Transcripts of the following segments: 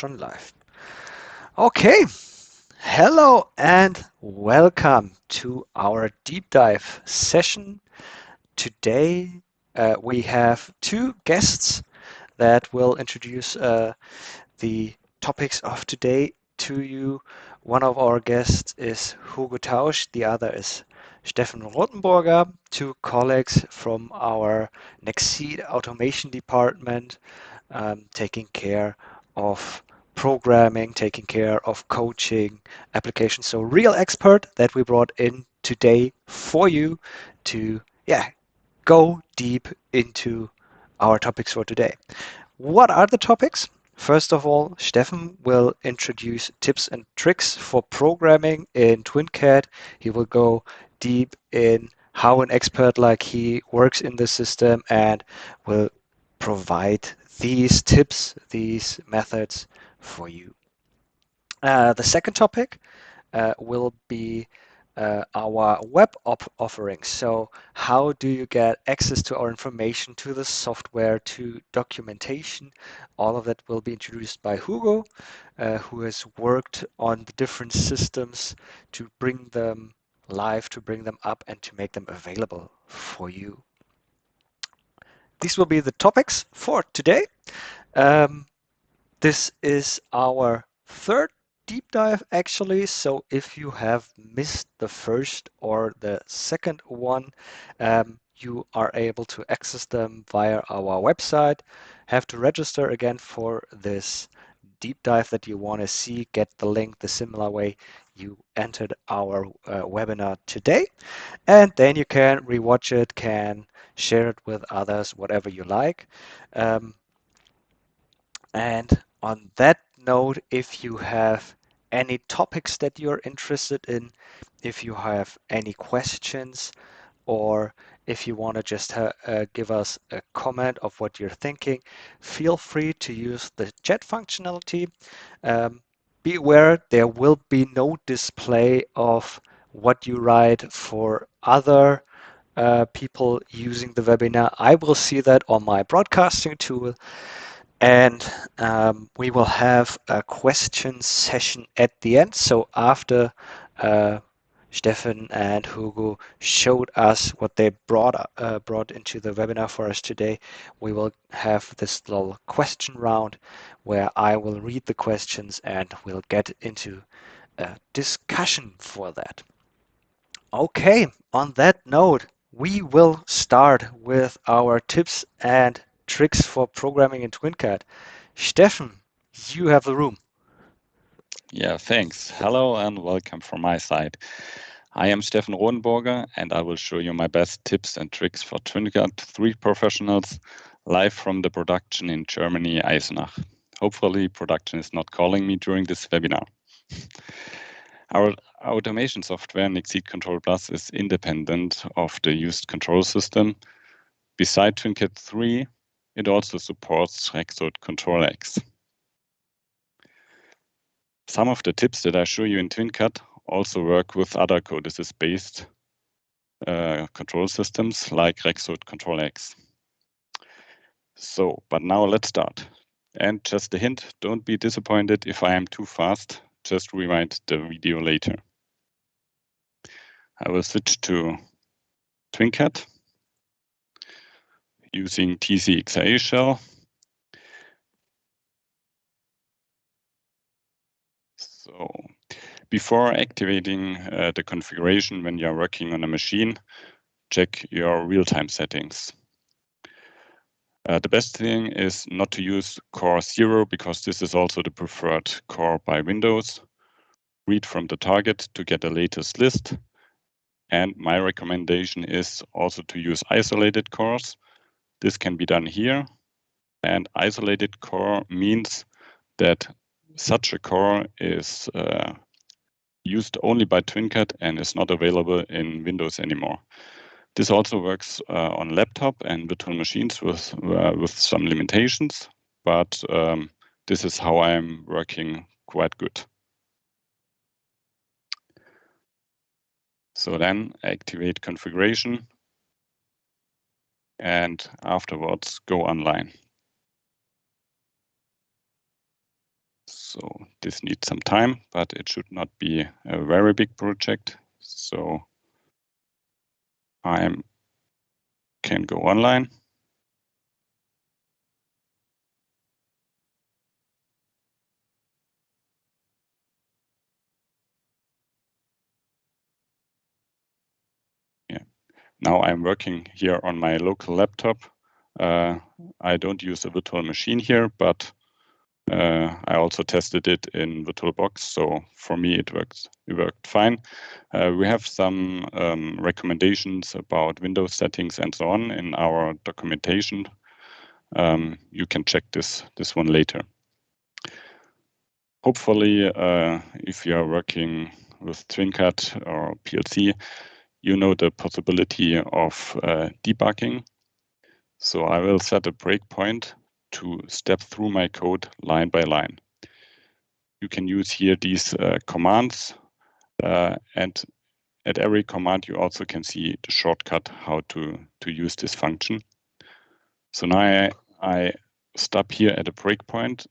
schon live. Okay, hello and welcome to our deep dive session. Today we have two guests that will introduce the topics of today to you. One of our guests is Hugo Tausch, the other is Steffen Rothenburger, two colleagues from our Nexeed Automation department, taking care of programming, taking care of coaching applications. So real expert that we brought in today for you to go deep into our topics for today. What are the topics? First of all, Steffen will introduce tips and tricks for programming in TwinCAT. He will go deep in how an expert like he works in the system and will provide these tips, these methods for you. The second topic will be our web offerings. So how do you get access to our information, to the software, to documentation? All of that will be introduced by Hugo, who has worked on the different systems to bring them live, to bring them up, and to make them available for you. These will be the topics for today. This is our third deep dive actually, so if you have missed the first or the second one, you are able to access them via our website. Have to register again for this deep dive that you want to see, get the link the similar way you entered our webinar today, and then you can rewatch it, can share it with others, whatever you like. And on that note, if you have any topics that you're interested in, if you have any questions, or if you want to just give us a comment of what you're thinking, feel free to use the chat functionality. Be aware there will be no display of what you write for other people using the webinar. I will see that on my broadcasting tool. And we will have a question session at the end. So after Steffen and Hugo showed us what they brought into the webinar for us today, we will have this little question round where I will read the questions and we'll get into a discussion for that. Okay, on that note, we will start with our tips and tricks for programming in TwinCAT. Steffen, you have the room. Yeah, thanks. Hello and welcome from my side. I am Steffen Rodenburger and I will show you my best tips and tricks for TwinCAT 3 professionals live from the production in Germany, Eisenach. Hopefully production is not calling me during this webinar. Our automation software Nexeed Control Plus is independent of the used control system. Beside TwinCAT 3, it also supports Nexeed Control X. Some of the tips that I show you in TwinCAT also work with other codices-based control systems like Nexeed Control X. So, but now let's start. And just a hint, don't be disappointed if I am too fast. Just rewind the video later. I will switch to TwinCAT using TCXA shell. So before activating the configuration when you're working on a machine, check your real-time settings. The best thing is not to use core 0 because this is also the preferred core by Windows. Read from the target to get the latest list. And my recommendation is also to use isolated cores. This can be done here. And isolated core means that such a core is used only by TwinCAT and is not available in Windows anymore. This also works on laptop and virtual machines with some limitations, but this is how I'm working quite good. So then activate configuration and afterwards go online. So this needs some time, but it should not be a very big project. So I can go online. Yeah. Now I'm working here on my local laptop. I don't use a virtual machine here, but I also tested it in VirtualBox, so for me it worked fine. We have some recommendations about Windows settings and so on in our documentation. You can check this one later. Hopefully, if you are working with TwinCAT or PLC, you know the possibility of debugging. So I will set a breakpoint to step through my code line by line. You can use here these commands, and at every command you also can see the shortcut how to use this function. So now I stop here at a breakpoint,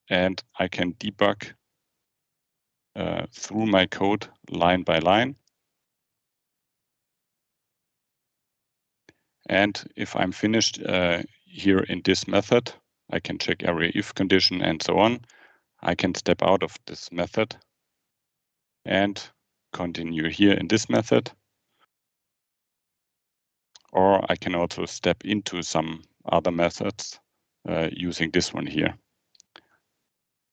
and I can debug through my code line by line. And if I'm finished here in this method, I can check every if condition and so on. I can step out of this method and continue here in this method. Or I can also step into some other methods using this one here,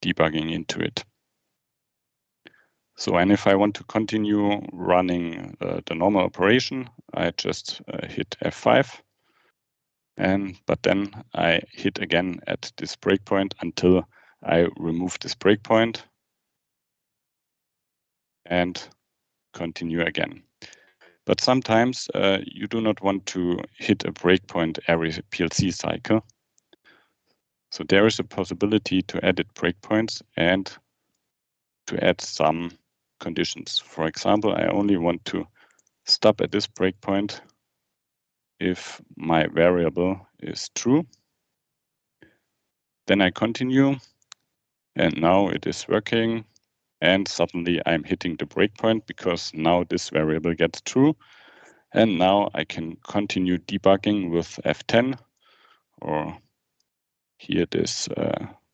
debugging into it. So, and if I want to continue running the normal operation, I just hit F5. But then I hit again at this breakpoint until I remove this breakpoint and continue again. But sometimes you do not want to hit a breakpoint every PLC cycle. So there is a possibility to edit breakpoints and to add some conditions. For example, I only want to stop at this breakpoint if my variable is true. Then I continue, and now it is working. And suddenly I'm hitting the breakpoint because now this variable gets true. And now I can continue debugging with F10, or here this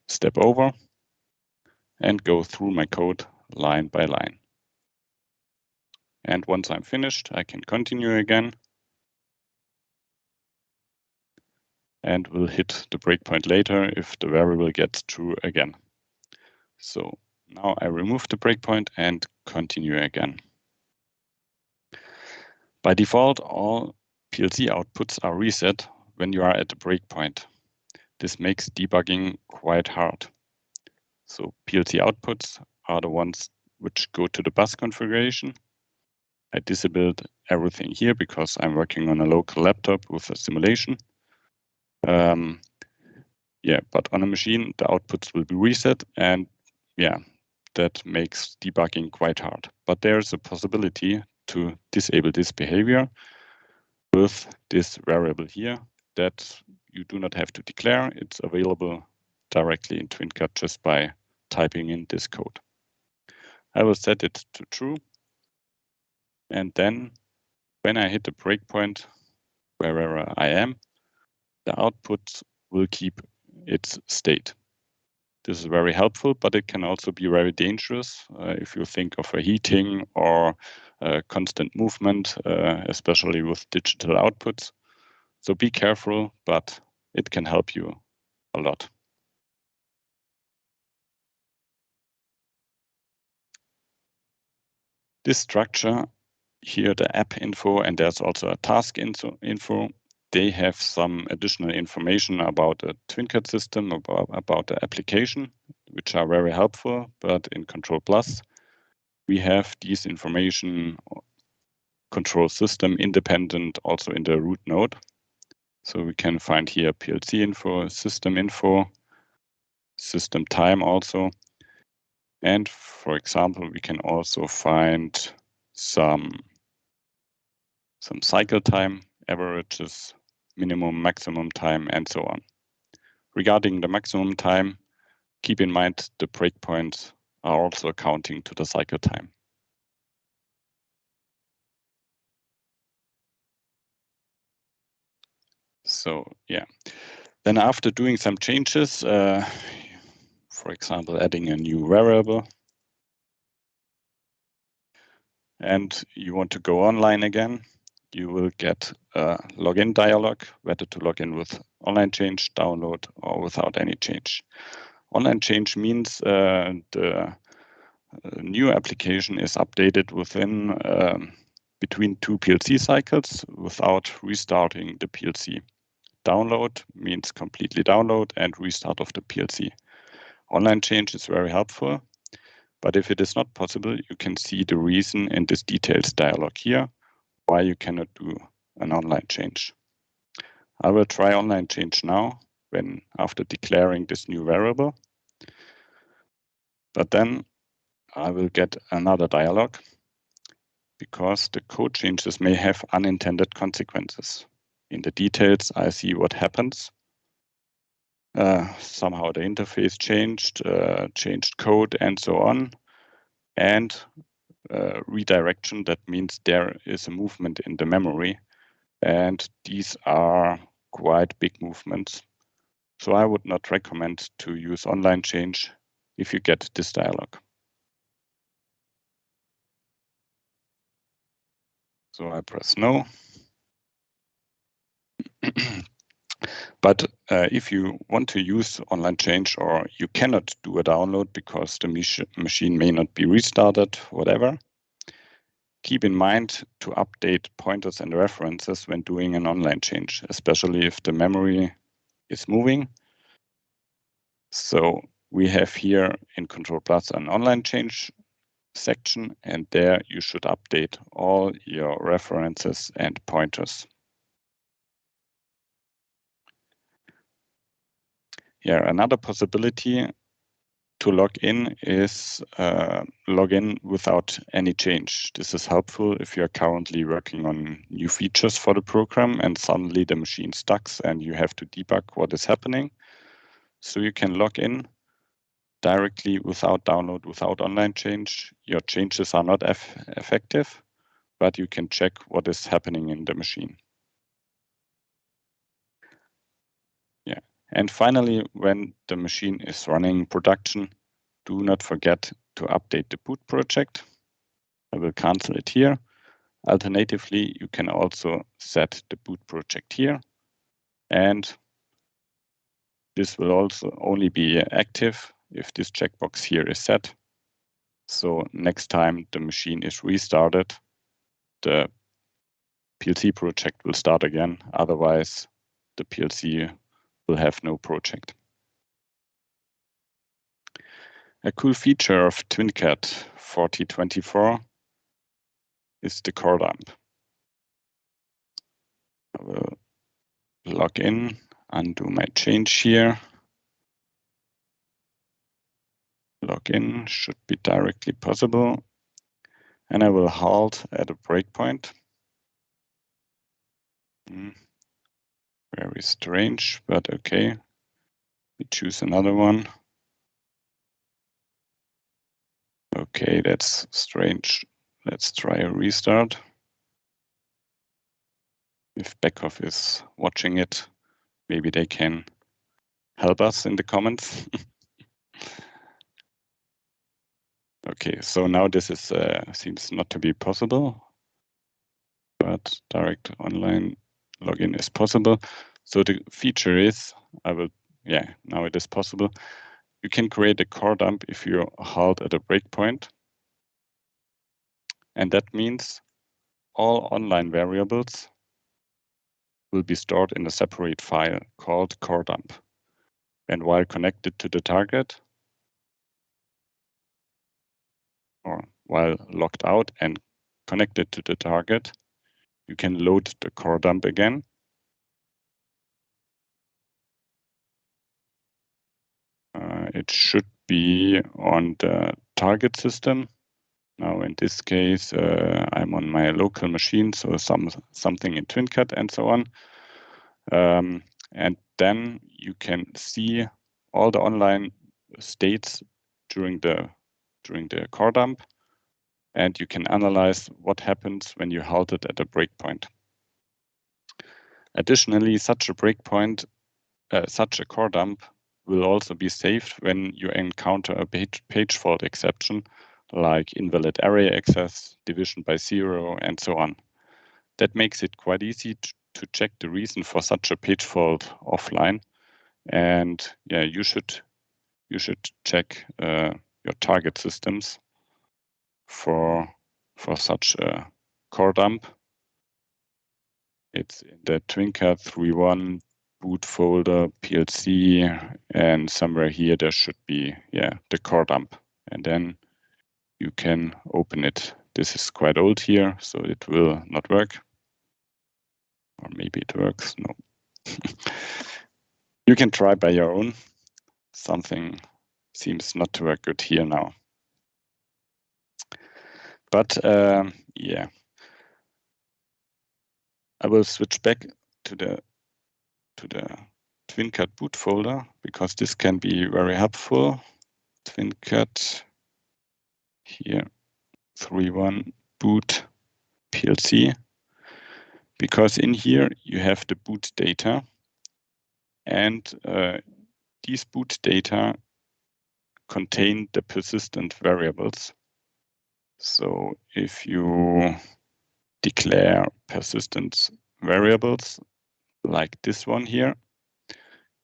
step over, and go through my code line by line. And once I'm finished, I can continue again and will hit the breakpoint later if the variable gets true again. So now I remove the breakpoint and continue again. By default, all PLC outputs are reset when you are at the breakpoint. This makes debugging quite hard. So PLC outputs are the ones which go to the bus configuration. I disabled everything here because I'm working on a local laptop with a simulation. But on a machine, the outputs will be reset, and that makes debugging quite hard. But there's a possibility to disable this behavior with this variable here that you do not have to declare. It's available directly in TwinCAT just by typing in this code. I will set it to true. And then when I hit the breakpoint, wherever I am, the output will keep its state. This is very helpful, but it can also be very dangerous if you think of a heating or constant movement, especially with digital outputs. So be careful, but it can help you a lot. This structure here, the app info, and there's also a task info. They have some additional information about the TwinCAT system, about the application, which are very helpful. But in Control Plus, we have these information control system independent also in the root node. So we can find here PLC info, system time also. And for example, we can also find some cycle time, averages, minimum, maximum time, and so on. Regarding the maximum time, keep in mind the breakpoints are also accounting to the cycle time. So yeah, then after doing some changes, for example, adding a new variable, and you want to go online again, you will get a login dialog, whether to log in with online change, download, or without any change. Online change means the new application is updated within between two PLC cycles without restarting the PLC. Download means completely download and restart of the PLC. Online change is very helpful, but if it is not possible, you can see the reason in this details dialog here, why you cannot do an online change. I will try online change now when after declaring this new variable, but then I will get another dialog because the code changes may have unintended consequences. In the details, I see what happens. Somehow the interface changed, changed code and so on, and redirection, that means there is a movement in the memory, and these are quite big movements. So I would not recommend to use online change if you get this dialog. So I press no. But if you want to use online change or you cannot do a download because the machine may not be restarted, whatever, keep in mind to update pointers and references when doing an online change, especially if the memory is moving. So we have here in Control Plus an online change section, and there you should update all your references and pointers. Yeah, another possibility to log in is log in without any change. This is helpful if you're currently working on new features for the program and suddenly the machine stucks and you have to debug what is happening. So you can log in directly without download, without online change. Your changes are not effective, but you can check what is happening in the machine. Yeah. And finally, when the machine is running production, do not forget to update the boot project. I will cancel it here. Alternatively, you can also set the boot project here, and this will also only be active if this checkbox here is set. So next time the machine is restarted, the PLC project will start again. Otherwise, the PLC will have no project. A cool feature of TwinCAT 4024 is the core dump. I will log in, undo my change here. Login should be directly possible. And I will halt at a breakpoint. Very strange, but okay. We choose another one. Okay, that's strange. Let's try a restart. If Beckhoff is watching it, maybe they can help us in the comments. Okay, so now this is seems not to be possible, but direct online login is possible. So the feature is, now it is possible. You can create a core dump if you halt at a breakpoint. And that means all online variables will be stored in a separate file called core dump. And while connected to the target, or while logged out and connected to the target, you can load the core dump again. It should be on the target system. Now, in this case, I'm on my local machine, so something in TwinCAT and so on. And then you can see all the online states during the core dump, and you can analyze what happens when you halt it at a breakpoint. Additionally, such a breakpoint, such a core dump will also be saved when you encounter a page fault exception, like invalid array access, division by 0, and so on. That makes it quite easy to check the reason for such a page fault offline. And yeah, you should check your target systems for such a core dump. It's in the TwinCAT 3.1 boot folder, PLC, and somewhere here there should be the core dump, and then you can open it. This is quite old here, so it will not work, or maybe it works. No. You can try by your own. Something seems not to work good here now. But yeah, I will switch back to the TwinCAT boot folder, because this can be very helpful. TwinCAT here, 3.1 boot PLC, because in here you have the boot data, and these boot data contain the persistent variables. So if you declare persistent variables like this one here,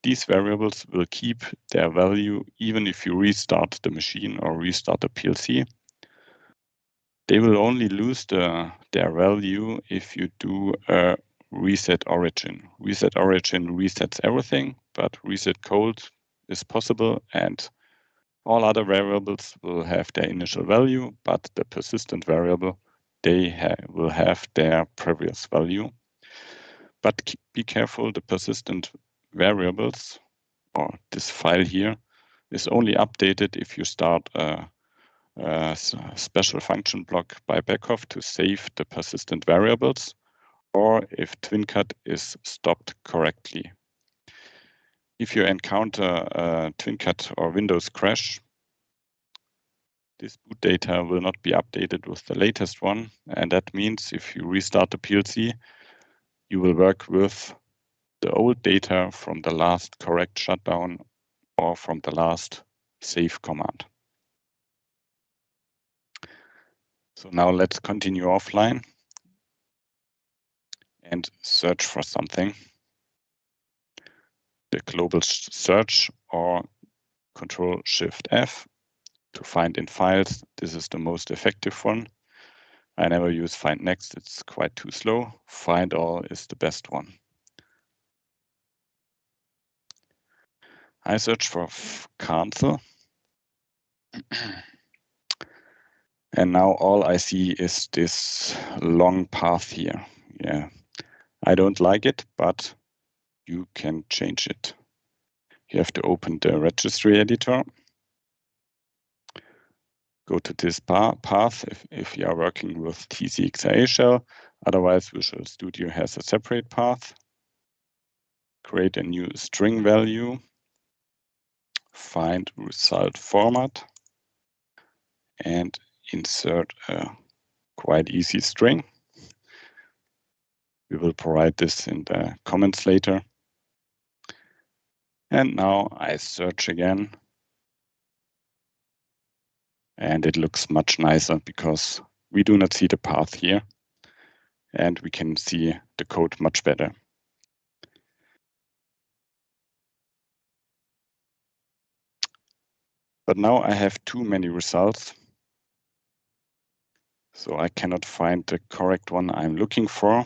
these variables will keep their value even if you restart the machine or restart the PLC. They will only lose their value if you do a reset origin. Reset origin resets everything, but reset cold is possible, and all other variables will have their initial value, but the persistent variable, they will have their previous value. But be careful, the persistent variables, or this file here, is only updated if you start a special function block by backoff to save the persistent variables, or if TwinCAT is stopped correctly. If you encounter a TwinCAT or Windows crash, this boot data will not be updated with the latest one, and that means if you restart the PLC, you will work with the old data from the last correct shutdown or from the last save command. So now let's continue offline and search for something. The global search, or Control-Shift-F to find in files. This is the most effective one. I never use find next, it's quite too slow. Find all is the best one. I search for cancel. And now all I see is this long path here. Yeah, I don't like it, but you can change it. You have to open the registry editor. Go to this path if you are working with TCXIA shell. Otherwise, Visual Studio has a separate path. Create a new string value. Find result format. And insert a quite easy string. We will provide this in the comments later. And now I search again. And it looks much nicer because we do not see the path here. And we can see the code much better. But now I have too many results. So I cannot find the correct one I'm looking for.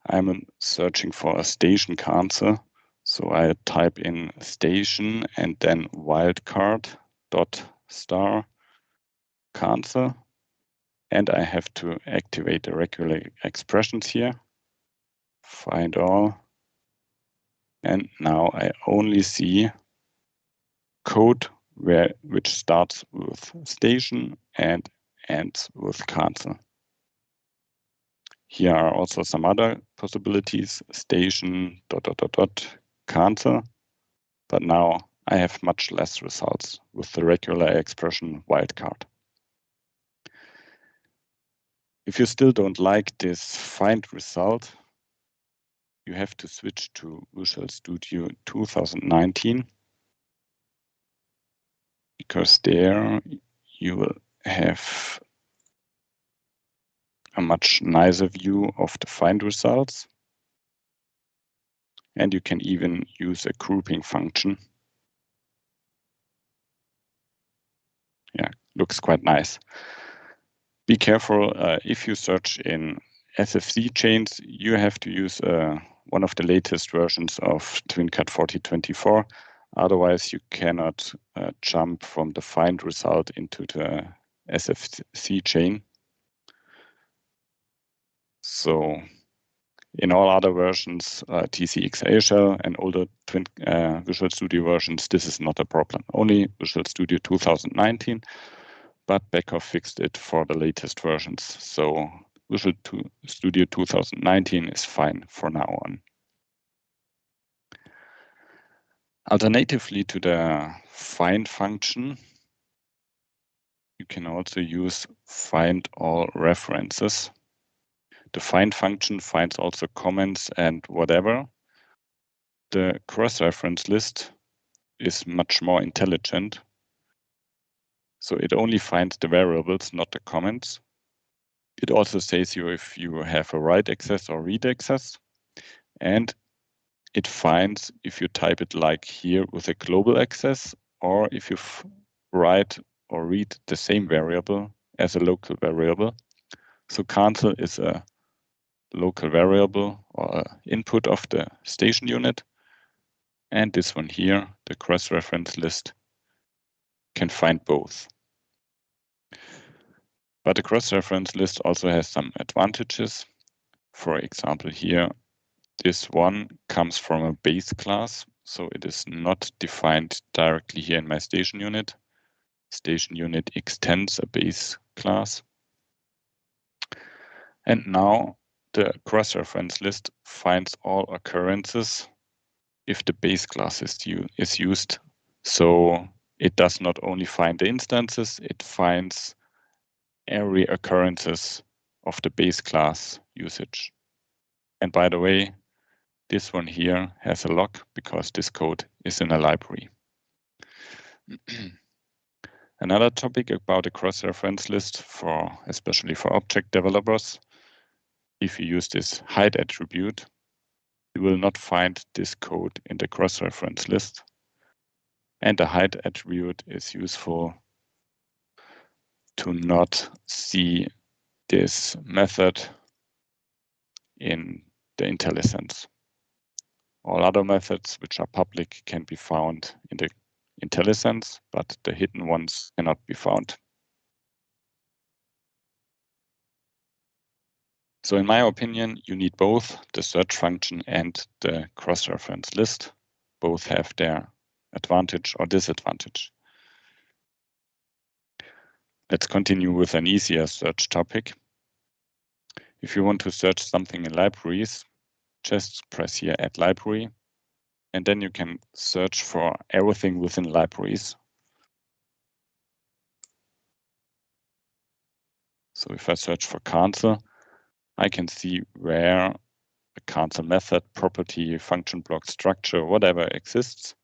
I'm searching for a station cancel. So I type in station and then wildcard.star cancel. And I have to activate the regular expressions here. Find all. And now I only see code which starts with station and ends with cancel. Here are also some other possibilities, station ... cancel. But now I have much less results with the regular expression wildcard. If you still don't like this find result, you have to switch to Visual Studio 2019, because there you will have a much nicer view of the find results. And you can even use a grouping function. Yeah, looks quite nice. Be careful if you search in SFC chains, you have to use one of the latest versions of TwinCAT 4024. Otherwise, you cannot jump from the find result into the SFC chain. So in all other versions, TCXA shell and older Visual Studio versions, this is not a problem. Only Visual Studio 2019, but Becker fixed it for the latest versions. So Visual Studio 2019 is fine for now on. Alternatively to the find function, you can also use find all references. The find function finds also comments and whatever. The cross-reference list is much more intelligent. So it only finds the variables, not the comments. It also says you if you have a write access or read access. And it finds if you type it like here with a global access, or if you write or read the same variable as a local variable. So cancel is a local variable or input of the station unit. And this one here, the cross-reference list, can find both. But the cross-reference list also has some advantages. For example, here, this one comes from a base class, so it is not defined directly here in my station unit. Station unit extends a base class. And now the cross-reference list finds all occurrences if the base class is used. So it does not only find the instances, it finds every occurrences of the base class usage. And by the way, this one here has a lock because this code is in a library. Another topic about a cross-reference list, especially for object developers, if you use this hide attribute, you will not find this code in the cross-reference list. And the hide attribute is useful to not see this method in the IntelliSense. All other methods which are public can be found in the IntelliSense, but the hidden ones cannot be found. So in my opinion, you need both the search function and the cross-reference list. Both have their advantage or disadvantage. Let's continue with an easier search topic. If you want to search something in libraries, just press here Add Library, and then you can search for everything within libraries. So if I search for cancel, I can see where the cancel method, property, function block, structure, whatever exists.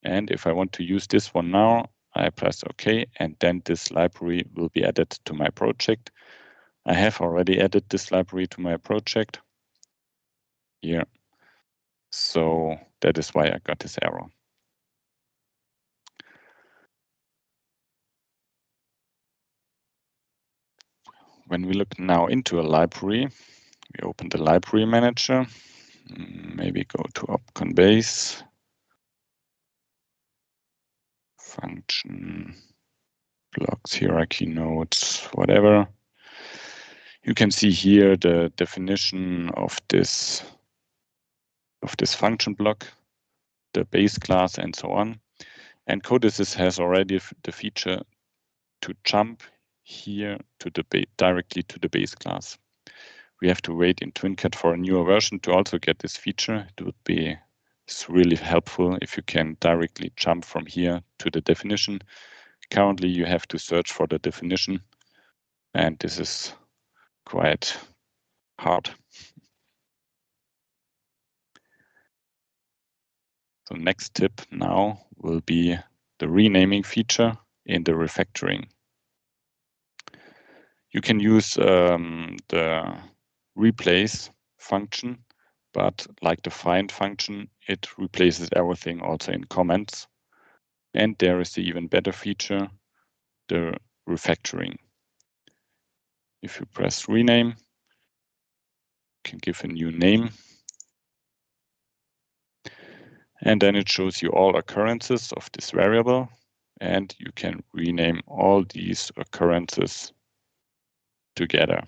And if I want to use this one now, I press OK, and then this library will be added to my project. I have already added this library to my project here. So that is why I got this error. When we look now into a library, we open the library manager, maybe go to opcon base, function, blocks, hierarchy nodes, whatever. You can see here the definition of this function block, the base class, and so on. And Codesys has already the feature to jump here to directly to the base class. We have to wait in TwinCAT for a newer version to also get this feature. It would be It's really helpful if you can directly jump from here to the definition. Currently, you have to search for the definition, and this is quite hard. So next tip now will be the renaming feature in the refactoring. You can use the replace function, but like the find function, it replaces everything also in comments. And there is the even better feature, the refactoring. If you press rename, you can give a new name. And then it shows you all occurrences of this variable, and you can rename all these occurrences together.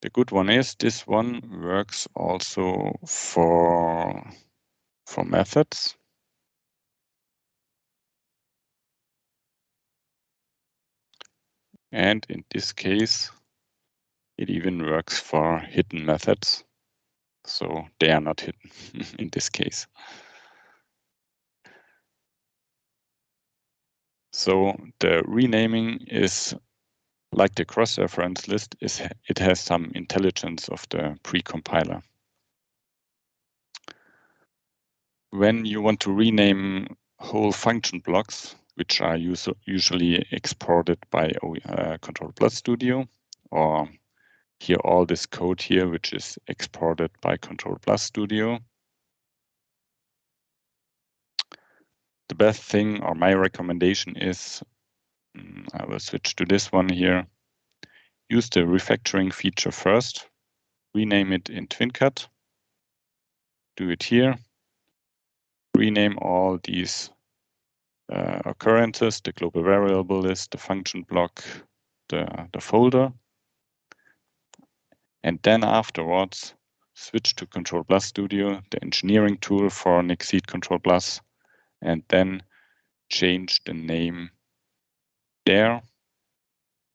The good one is this one works also for methods. And in this case, it even works for hidden methods. So they are not hidden in this case. So the renaming is like the cross-reference list, it has some intelligence of the pre-compiler. When you want to rename whole function blocks, which are usually exported by Control Plus Studio, or here all this code here, which is exported by Control Plus Studio, the best thing, or my recommendation is, I will switch to this one here, use the refactoring feature first, rename it in TwinCAT, do it here, rename all these occurrences, the global variable list, the function block, the folder, and then afterwards switch to Control Plus Studio, the engineering tool for Nexeed Control Plus, and then change the name there,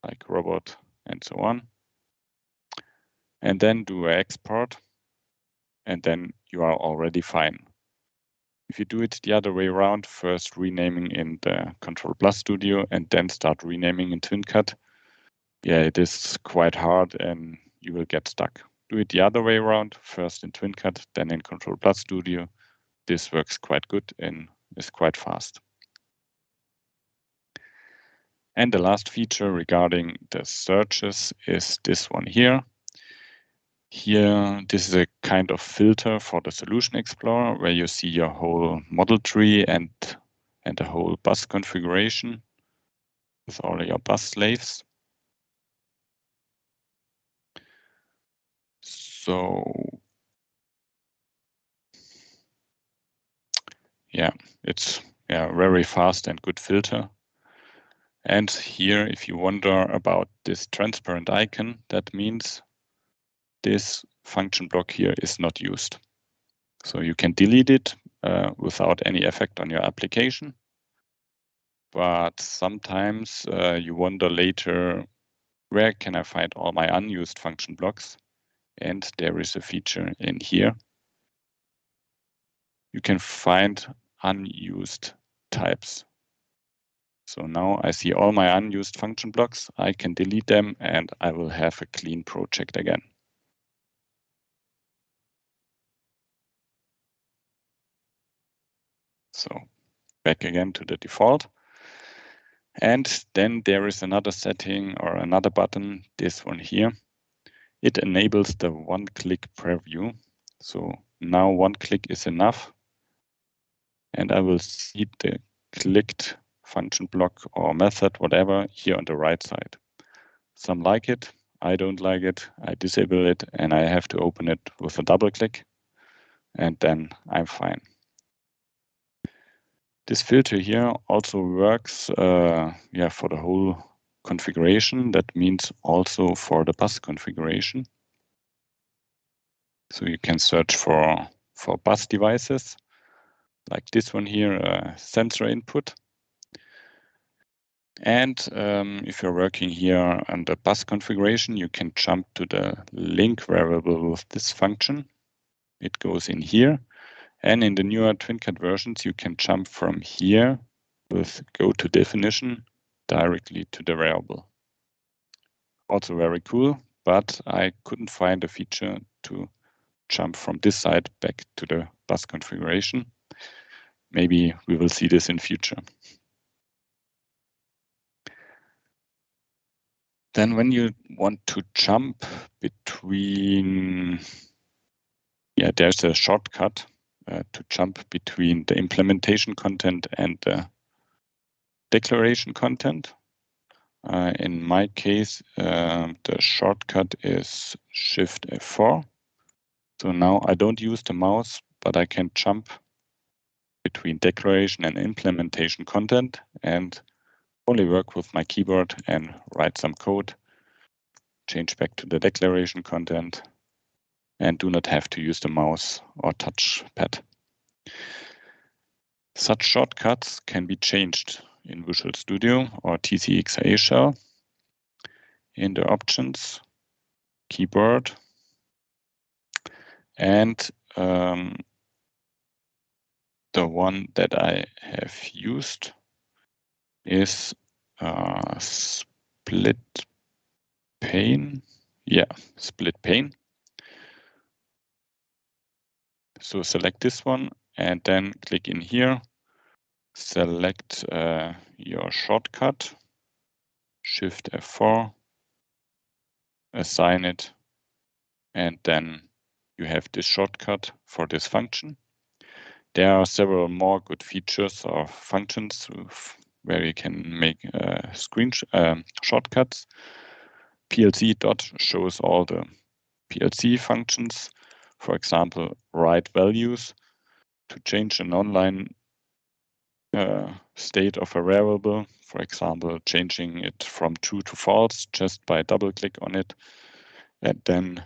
like robot and so on, and then do an export, and then you are already fine. If you do it the other way around, first renaming in the Control Plus Studio and then start renaming in TwinCAT, yeah, it is quite hard and you will get stuck. Do it the other way around, first in TwinCAT, then in Control Plus Studio. This works quite good and is quite fast. And the last feature regarding the searches is this one here. Here, this is a kind of filter for the Solution Explorer where you see your whole model tree and the whole bus configuration with all your bus slaves. So yeah, it's very fast and good filter. And here, if you wonder about this transparent icon, that means this function block here is not used. So you can delete it without any effect on your application. But sometimes you wonder later, where can I find all my unused function blocks? And there is a feature in here. You can find unused types. So now I see all my unused function blocks. I can delete them and I will have a clean project again. So back again to the default. And then there is another setting or another button, this one here. It enables the one-click preview. So now one click is enough. And I will see the clicked function block or method, whatever, here on the right side. Some like it, I don't like it, I disable it, and I have to open it with a double click, and then I'm fine. This filter here also works for the whole configuration. That means also for the bus configuration. So you can search for bus devices, like this one here, sensor input. And if you're working here under bus configuration, you can jump to the link variable with this function. It goes in here. And in the newer TwinCAT versions, you can jump from here with go to definition directly to the variable. Also very cool, but I couldn't find a feature to jump from this side back to the bus configuration. Maybe we will see this in future. Then when you want to jump between, there's a shortcut to jump between the implementation content and the declaration content. In my case, the shortcut is Shift F4. So now I don't use the mouse, but I can jump between declaration and implementation content and only work with my keyboard and write some code, change back to the declaration content, and do not have to use the mouse or touchpad. Such shortcuts can be changed in Visual Studio or TCXA shell. In the options, keyboard, and the one that I have used is split pane. Yeah, split pane. So select this one and then click in here. Select your shortcut, Shift F4, assign it, and then you have this shortcut for this function. There are several more good features or functions where you can make shortcuts. PLC dot shows all the PLC functions. For example, write values to change an online state of a variable. For example, changing it from true to false just by double click on it and then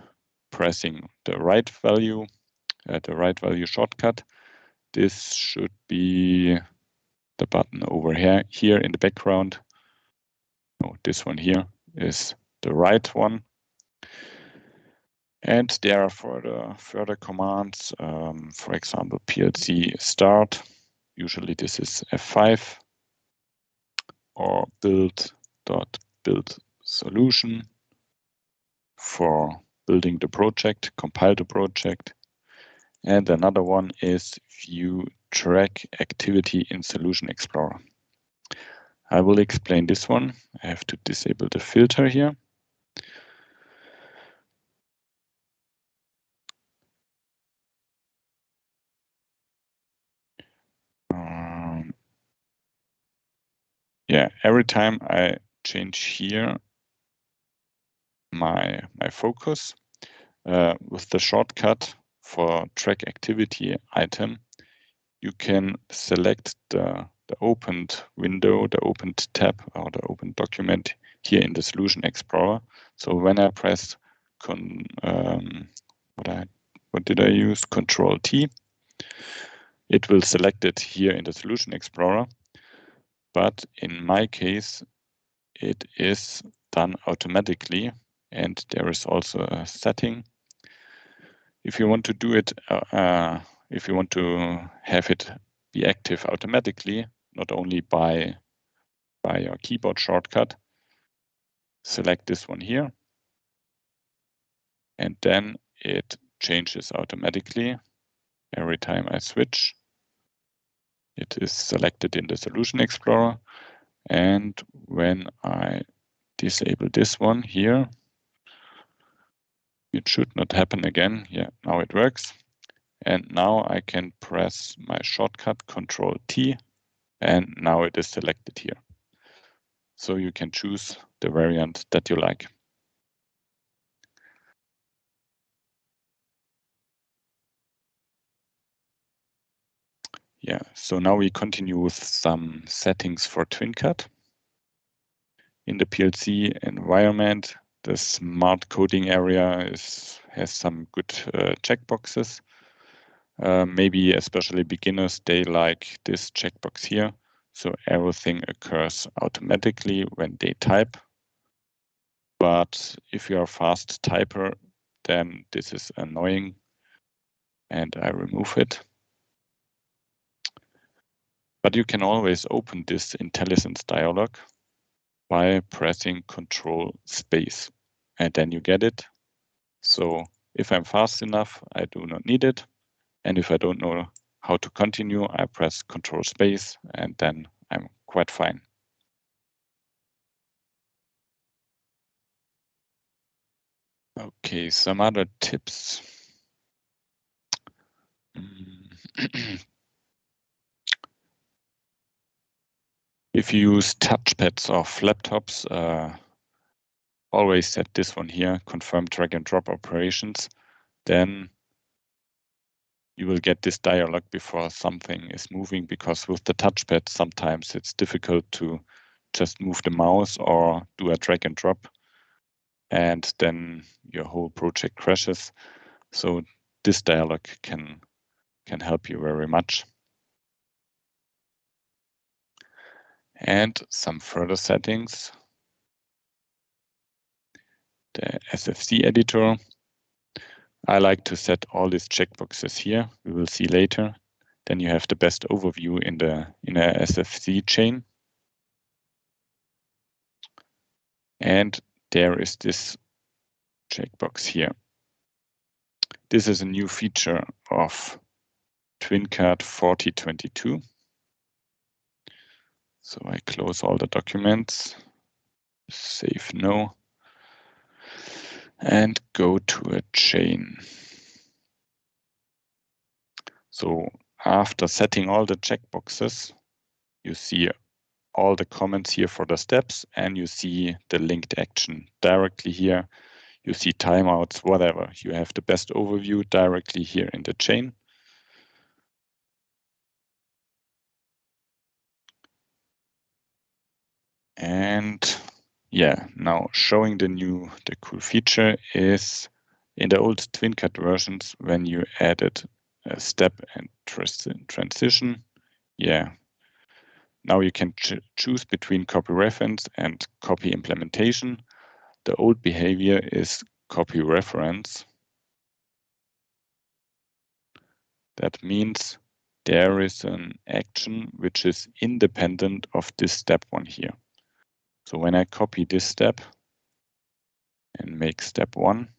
pressing the right value shortcut. This should be the button over here in the background. No, this one here is the right one. And there are further commands, for example, PLC start. Usually this is F5 or build solution for building the project, compile the project. And another one is view track activity in Solution Explorer. I will explain this one. I have to disable the filter here. Every time I change here my focus with the shortcut for track activity item, you can select the opened window, the opened tab, or the opened document here in the Solution Explorer. So when I press what did I use? Control T, it will select it here in the Solution Explorer. But in my case, it is done automatically, and there is also a setting. If you want to do it, if you want to have it be active automatically, not only by your keyboard shortcut, select this one here, and then it changes automatically every time I switch. It is selected in the Solution Explorer, and when I disable this one here, it should not happen again. Yeah, now it works. And now I can press my shortcut Control T, and now it is selected here. So you can choose the variant that you like. Yeah, so now we continue with some settings for TwinCAT. In the PLC environment, the smart coding area has some good checkboxes. Maybe especially beginners, they like this checkbox here. So everything occurs automatically when they type. But if you are a fast typer, then this is annoying, and I remove it. But you can always open this IntelliSense dialog by pressing Control Space, and then you get it. So if I'm fast enough, I do not need it. And if I don't know how to continue, I press Control Space, and then I'm quite fine. Okay, some other tips. If you use touchpads of laptops, always set this one here, confirm drag and drop operations. Then you will get this dialog before something is moving, because with the touchpad, sometimes it's difficult to just move the mouse or do a drag and drop, and then your whole project crashes. So this dialog can help you very much. And some further settings. The SFC editor. I like to set all these checkboxes here. We will see later. Then you have the best overview in a SFC chain. And there is this checkbox here. This is a new feature of TwinCAT 4022. So I close all the documents, save no, and go to a chain. So after setting all the checkboxes, you see all the comments here for the steps, and you see the linked action directly here. You see timeouts, whatever. You have the best overview directly here in the chain. And yeah, now showing the cool feature is in the old TwinCAT versions, when you added a step and transition. Yeah. Now you can choose between copy reference and copy implementation. The old behavior is copy reference. That means there is an action which is independent of this step one here. So when I copy this step and make step one,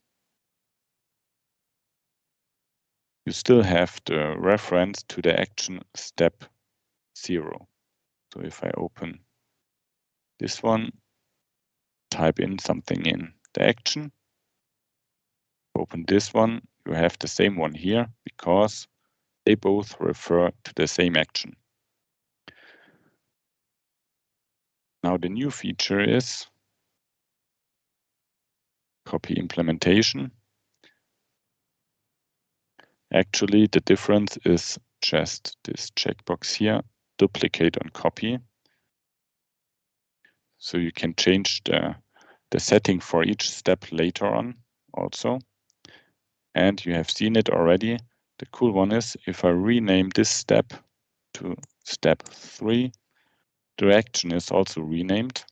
you still have the reference to the action step 0. So if I open this one, type in something in the action, open this one, you have the same one here because they both refer to the same action. Now the new feature is copy implementation. Actually, the difference is just this checkbox here, duplicate on copy. So you can change the setting for each step later on also. And you have seen it already. The cool one is if I rename this step to step 3, the action is also renamed.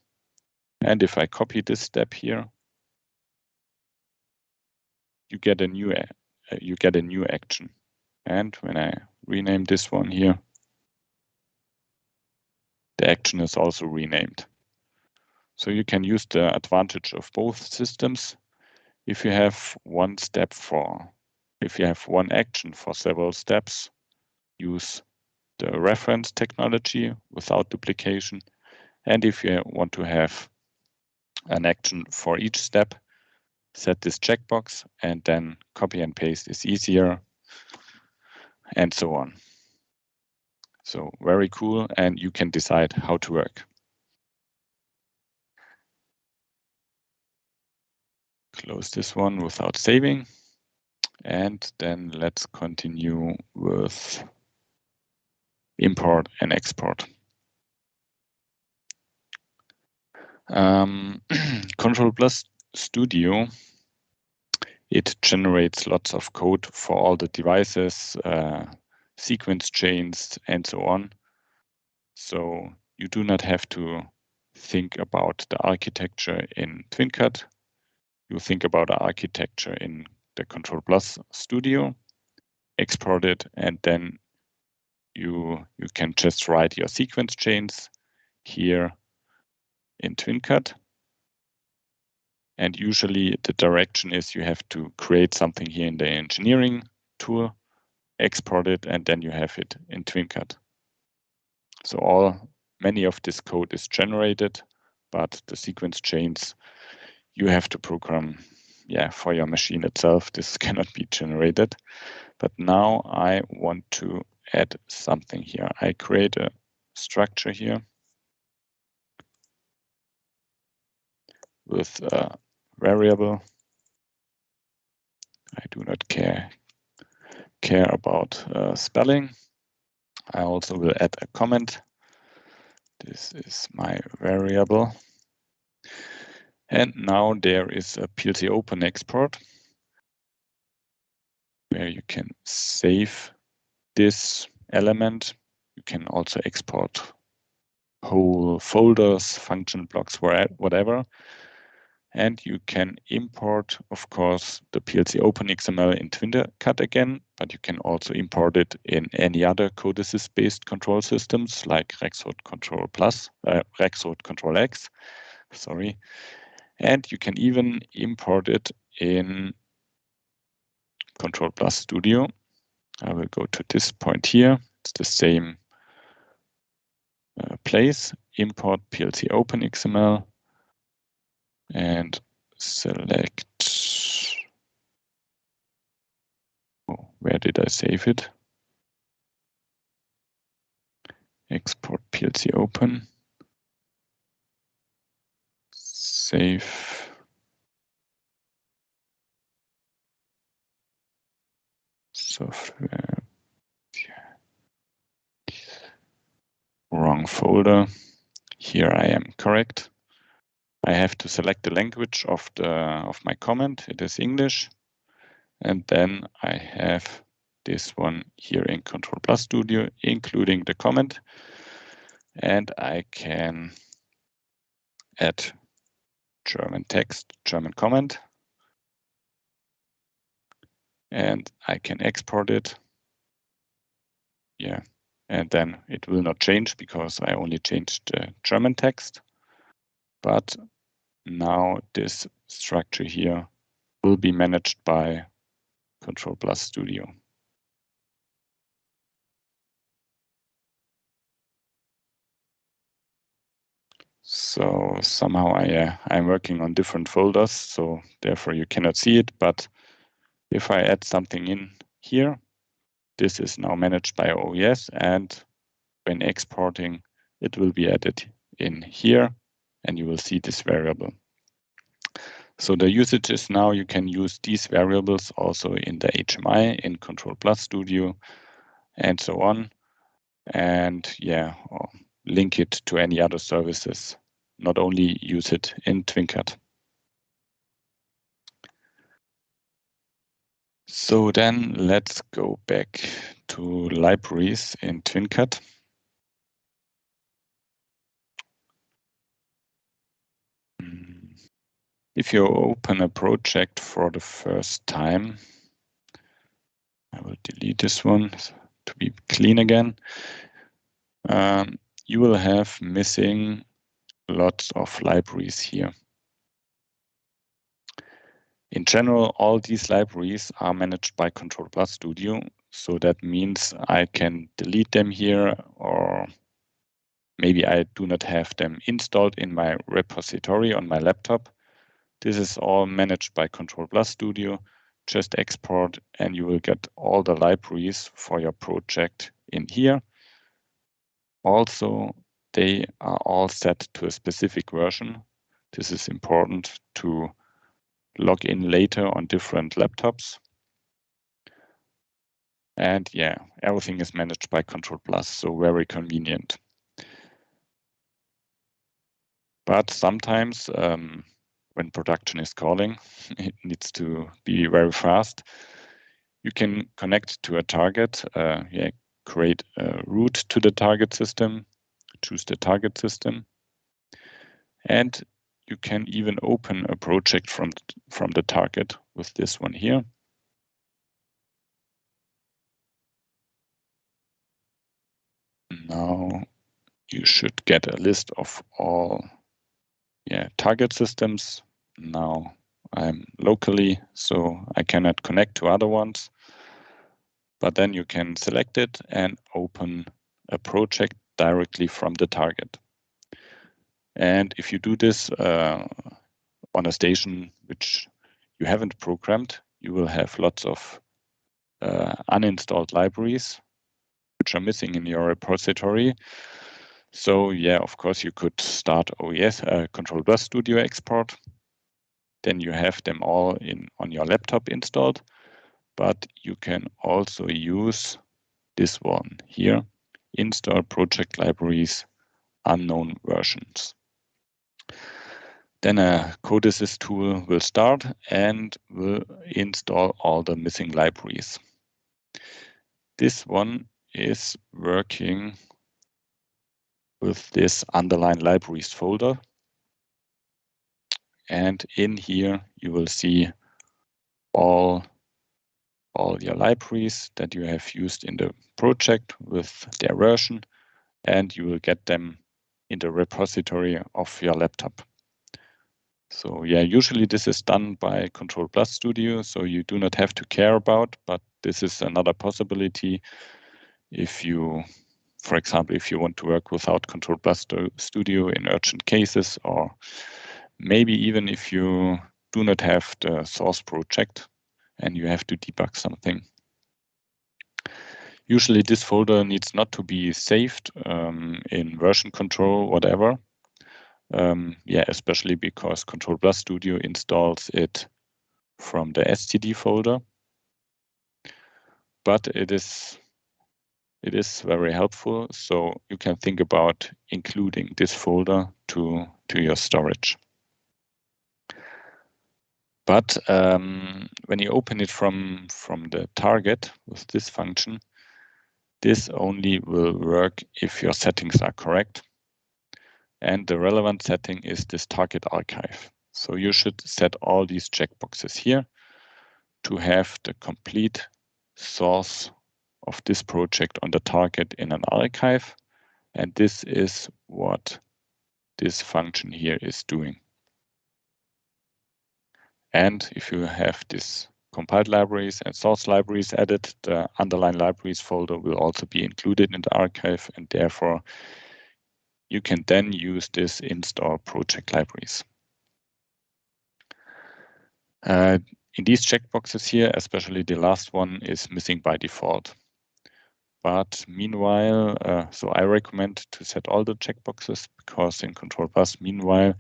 And if I copy this step here, you get a new action. And when I rename this one here, the action is also renamed. So you can use the advantage of both systems. If you have one action for several steps, use the reference technology without duplication. And if you want to have an action for each step, set this checkbox, and then copy and paste is easier, and so on. So very cool, and you can decide how to work. Close this one without saving. And then let's continue with import and export. Control Plus Studio, it generates lots of code for all the devices, sequence chains, and so on. So you do not have to think about the architecture in TwinCAT. You think about the architecture in the Control Plus Studio, export it, and then you can just write your sequence chains here in TwinCAT. And usually the direction is you have to create something here in the engineering tool, export it, and then you have it in TwinCAT. So many of this code is generated, but the sequence chains you have to program for your machine itself. This cannot be generated. But now I want to add something here. I create a structure here with a variable. I do not care about spelling. I also will add a comment. This is my variable. And now there is a PLCOpen export where you can save this element. You can also export whole folders, function blocks, whatever. And you can import, of course, the PLCopenXML in TwinCAT again, but you can also import it in any other codesys-based control systems like Rexroth Control X, sorry. And you can even import it in Control Plus Studio. I will go to this point here. It's the same place. Import PLCopenXML and select. Where did I save it? Export PLC open. Save. Software. Wrong folder. Here I am correct. I have to select the language of my comment. It is English. And then I have this one here in Control Plus Studio, including the comment. And I can add German text, German comment. And I can export it. Yeah. And then it will not change because I only changed the German text. But now this structure here will be managed by Control Plus Studio. So somehow I'm working on different folders, so therefore you cannot see it. But if I add something in here, this is now managed by OES, and when exporting, it will be added in here, and you will see this variable. So the usage is now you can use these variables also in the HMI, in Control Plus Studio, and so on. And link it to any other services, not only use it in TwinCAT. So then let's go back to libraries in TwinCAT. If you open a project for the first time, I will delete this one to be clean again. You will have missing lots of libraries here. In general, all these libraries are managed by Control Plus Studio. So that means I can delete them here, or maybe I do not have them installed in my repository on my laptop. This is all managed by Control Plus Studio. Just export and you will get all the libraries for your project in here. Also, they are all set to a specific version. This is important to log in later on different laptops. And everything is managed by Control Plus, so very convenient. But sometimes when production is calling, it needs to be very fast. You can connect to a target, create a route to the target system, choose the target system, and you can even open a project from the target with this one here. Now you should get a list of all target systems. Now I'm locally, so I cannot connect to other ones. But then you can select it and open a project directly from the target. And if you do this on a station which you haven't programmed, you will have lots of uninstalled libraries which are missing in your repository. So yeah, of course, you could start OES, Control Plus Studio export. Then you have them all on your laptop installed. But you can also use this one here, install project libraries, unknown versions. Then a code assist tool will start and will install all the missing libraries. This one is working with this underline libraries folder. And in here, you will see all your libraries that you have used in the project with their version, and you will get them in the repository of your laptop. So yeah, usually this is done by Control Plus Studio, so you do not have to care about, but this is another possibility if you, for example, if you want to work without Control Plus Studio in urgent cases, or maybe even if you do not have the source project and you have to debug something. Usually this folder needs not to be saved in version control, whatever. Especially because Control Plus Studio installs it from the std folder. But it is very helpful, so you can think about including this folder to your storage. But when you open it from the target with this function, this only will work if your settings are correct. And the relevant setting is this target archive. So you should set all these checkboxes here to have the complete source of this project on the target in an archive. And this is what this function here is doing. And if you have this compiled libraries and source libraries added, the underline libraries folder will also be included in the archive, and therefore you can then use this install project libraries. In these checkboxes here, especially the last one is missing by default. But meanwhile, so I recommend to set all the checkboxes, because in Control Plus, meanwhile,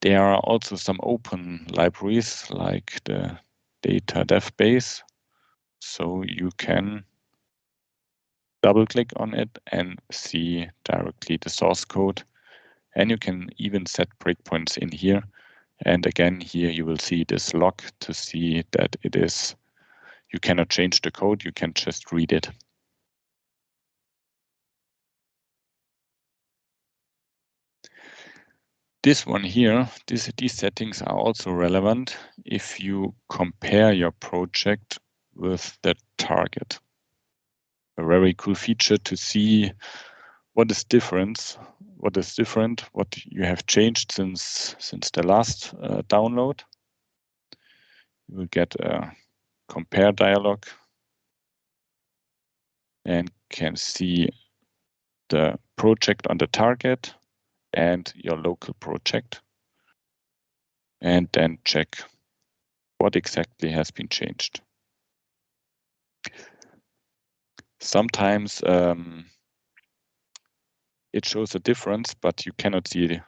there are also some open libraries like the data dev base. So you can double click on it and see directly the source code. And you can even set breakpoints in here. And again, here you will see this log to see that it is, you cannot change the code, you can just read it. This one here, these settings are also relevant if you compare your project with the target. A very cool feature to see what is different, what you have changed since the last download. You will get a compare dialog and can see the project on the target and your local project, and then check what exactly has been changed. Sometimes it shows a difference, but you cannot see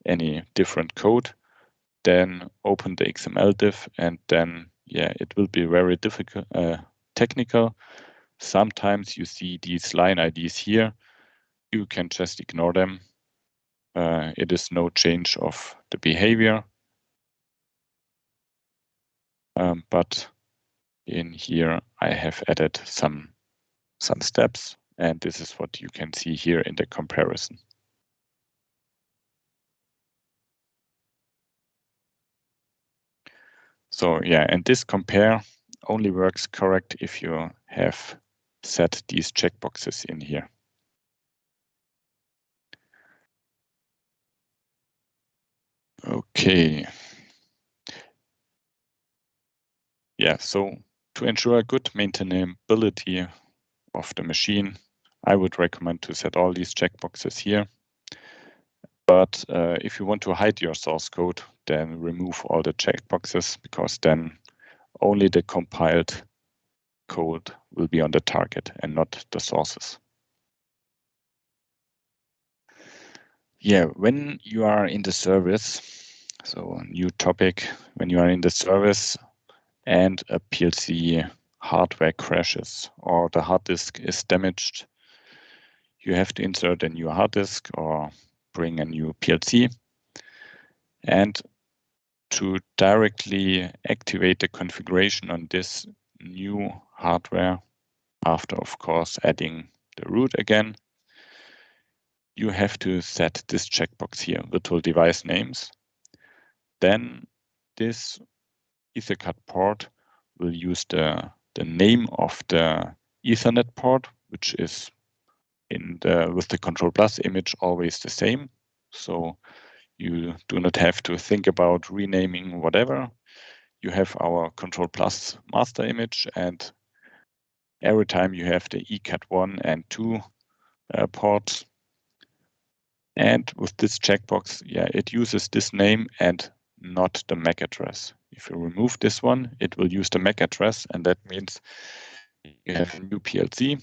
any different code. Then open the XML diff, and then it will be very difficult, technical. Sometimes you see these line IDs here. You can just ignore them. It is no change of the behavior. But in here, I have added some steps, and this is what you can see here in the comparison. So yeah, and this compare only works correct if you have set these checkboxes in here. Okay. Yeah, so to ensure good maintainability of the machine, I would recommend to set all these checkboxes here. But if you want to hide your source code, then remove all the checkboxes, because then only the compiled code will be on the target and not the sources. Yeah, when you are in the service, so a new topic, when you are in the service and a PLC hardware crashes or the hard disk is damaged, you have to insert a new hard disk or bring a new PLC. And to directly activate the configuration on this new hardware, after, of course, adding the root again, you have to set this checkbox here, virtual device names. Then this EtherCAT port will use the name of the Ethernet port, which is with the Control Plus image always the same. So you do not have to think about renaming whatever. You have our Control Plus master image, and every time you have the ECAT1 and 2 ports. And with this checkbox, yeah, it uses this name and not the MAC address. If you remove this one, it will use the MAC address, and that means you have a new PLC.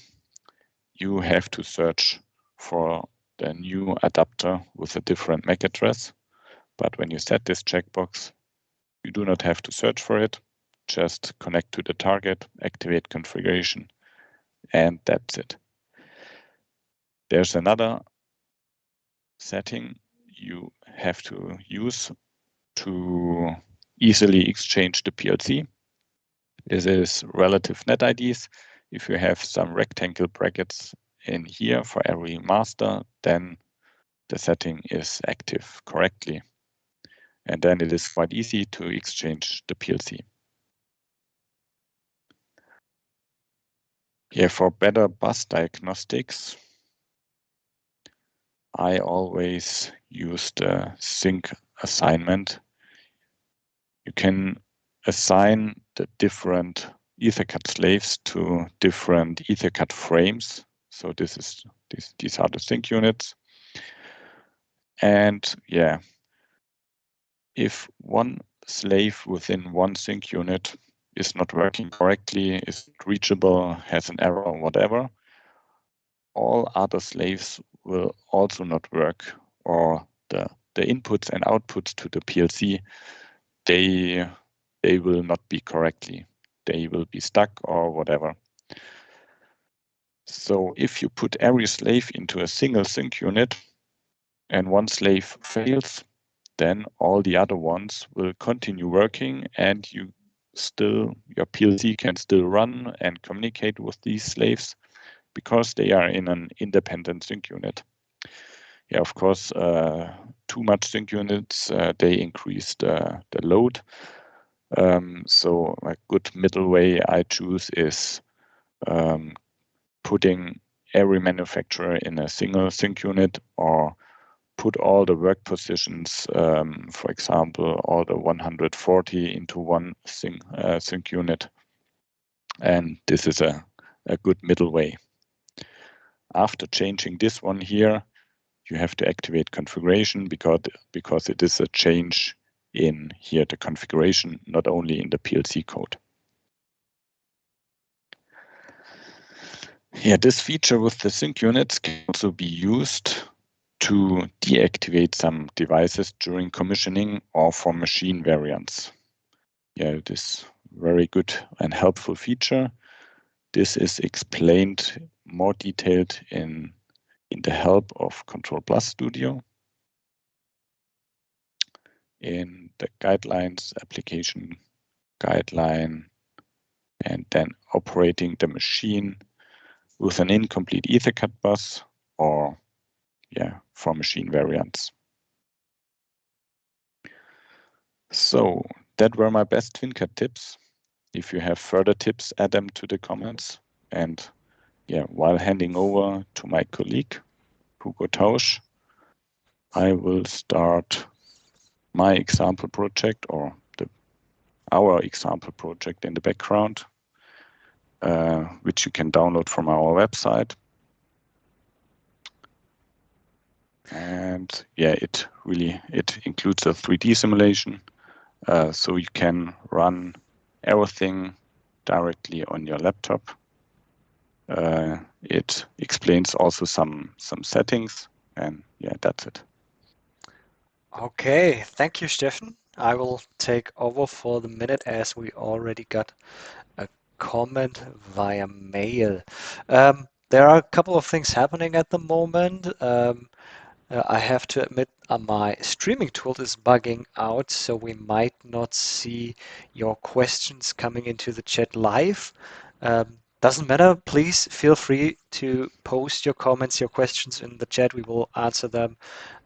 You have to search for the new adapter with a different MAC address. But when you set this checkbox, you do not have to search for it. Just connect to the target, activate configuration, and that's it. There's another setting you have to use to easily exchange the PLC. This is relative NetIDs. If you have some rectangle brackets in here for every master, then the setting is active correctly. And then it is quite easy to exchange the PLC. Yeah, for better bus diagnostics, I always use the sync assignment. You can assign the different EtherCAT slaves to different EtherCAT frames. So these are the SyncUnits. And yeah, if one slave within one SyncUnit is not working correctly, is not reachable, has an error or whatever, all other slaves will also not work, or the inputs and outputs to the PLC, they will not be correctly. They will be stuck or whatever. So if you put every slave into a single SyncUnit and one slave fails, then all the other ones will continue working, and your PLC can still run and communicate with these slaves because they are in an independent SyncUnit. Yeah, of course, too much SyncUnits, they increase the load. So a good middle way I choose is putting every manufacturer in a single SyncUnit, or put all the work positions, for example, all the 140 into one SyncUnit. And this is a good middle way. After changing this one here, you have to activate configuration because it is a change in here the configuration, not only in the PLC code. Yeah, this feature with the SyncUnits can also be used to deactivate some devices during commissioning or for machine variants. Yeah, it is very good and helpful feature. This is explained more detailed in the help of Control Plus Studio. In the guidelines, application guideline, and then operating the machine with an incomplete EtherCAT bus, or for machine variants. So That were my best TwinCAT tips. If you have further tips, add them to the comments. And yeah, while handing over to my colleague, Hugo Tausch, I will start my example project or our example project in the background, which you can download from our website. And yeah, it includes a 3D simulation, so you can run everything directly on your laptop. It explains also some settings, and yeah, that's it. Okay, thank you, Steffen. I will take over for the minute as we already got a comment via mail. There are a couple of things happening at the moment. I have to admit my streaming tool is bugging out, so we might not see your questions coming into the chat live. Doesn't matter, please feel free to post your comments, your questions in the chat. We will answer them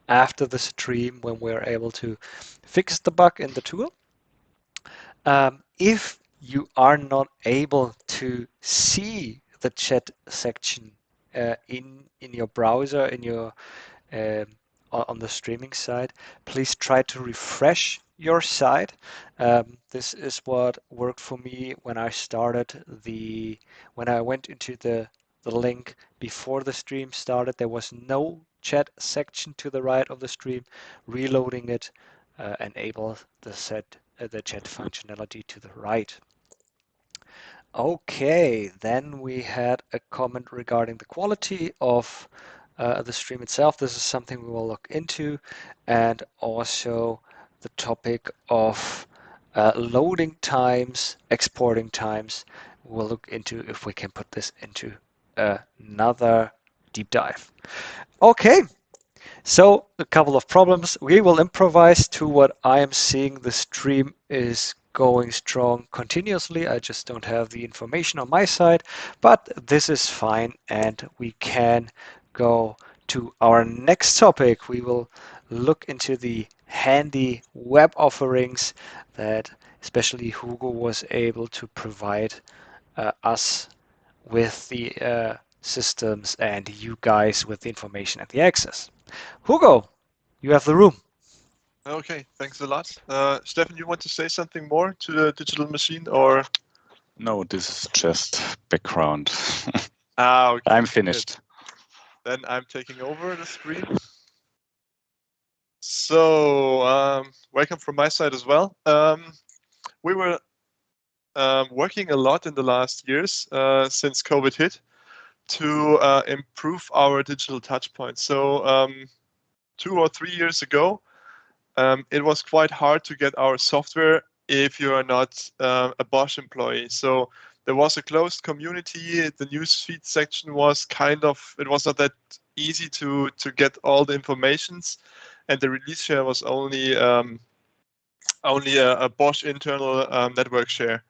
after the stream when we're able to fix the bug in the tool. If you are not able to see the chat section in your browser, in your um, on the streaming side, please try to refresh your site. This is what worked for me when I when I went into the link before the stream started. There was no chat section to the right of the stream. Reloading it enabled the chat functionality to the right. Okay, then we had a comment regarding the quality of the stream itself. This is something we will look into, and also the topic of loading times, exporting times. We'll look into if we can put this into another deep dive. Okay, so a couple of problems. We will improvise to what I am seeing. The stream is going strong continuously. I just don't have the information on my side, but this is fine and we can go to our next topic. We will look into the handy web offerings that especially Hugo was able to provide us with the systems and you guys with the information and the access. Hugo, you have the room. Okay, thanks a lot. Stefan, you want to say something more to the digital machine or? No, this is just background. Okay. I'm finished. Good. Then I'm taking over the screen. So, welcome from my side as well. We were working a lot in the last years since COVID hit to improve our digital touchpoints. So, 2 or 3 years ago, it was quite hard to get our software if you are not a Bosch employee. So there was a closed community. The newsfeed section was it was not that easy to get all the informations, and the release share was only a Bosch internal network share.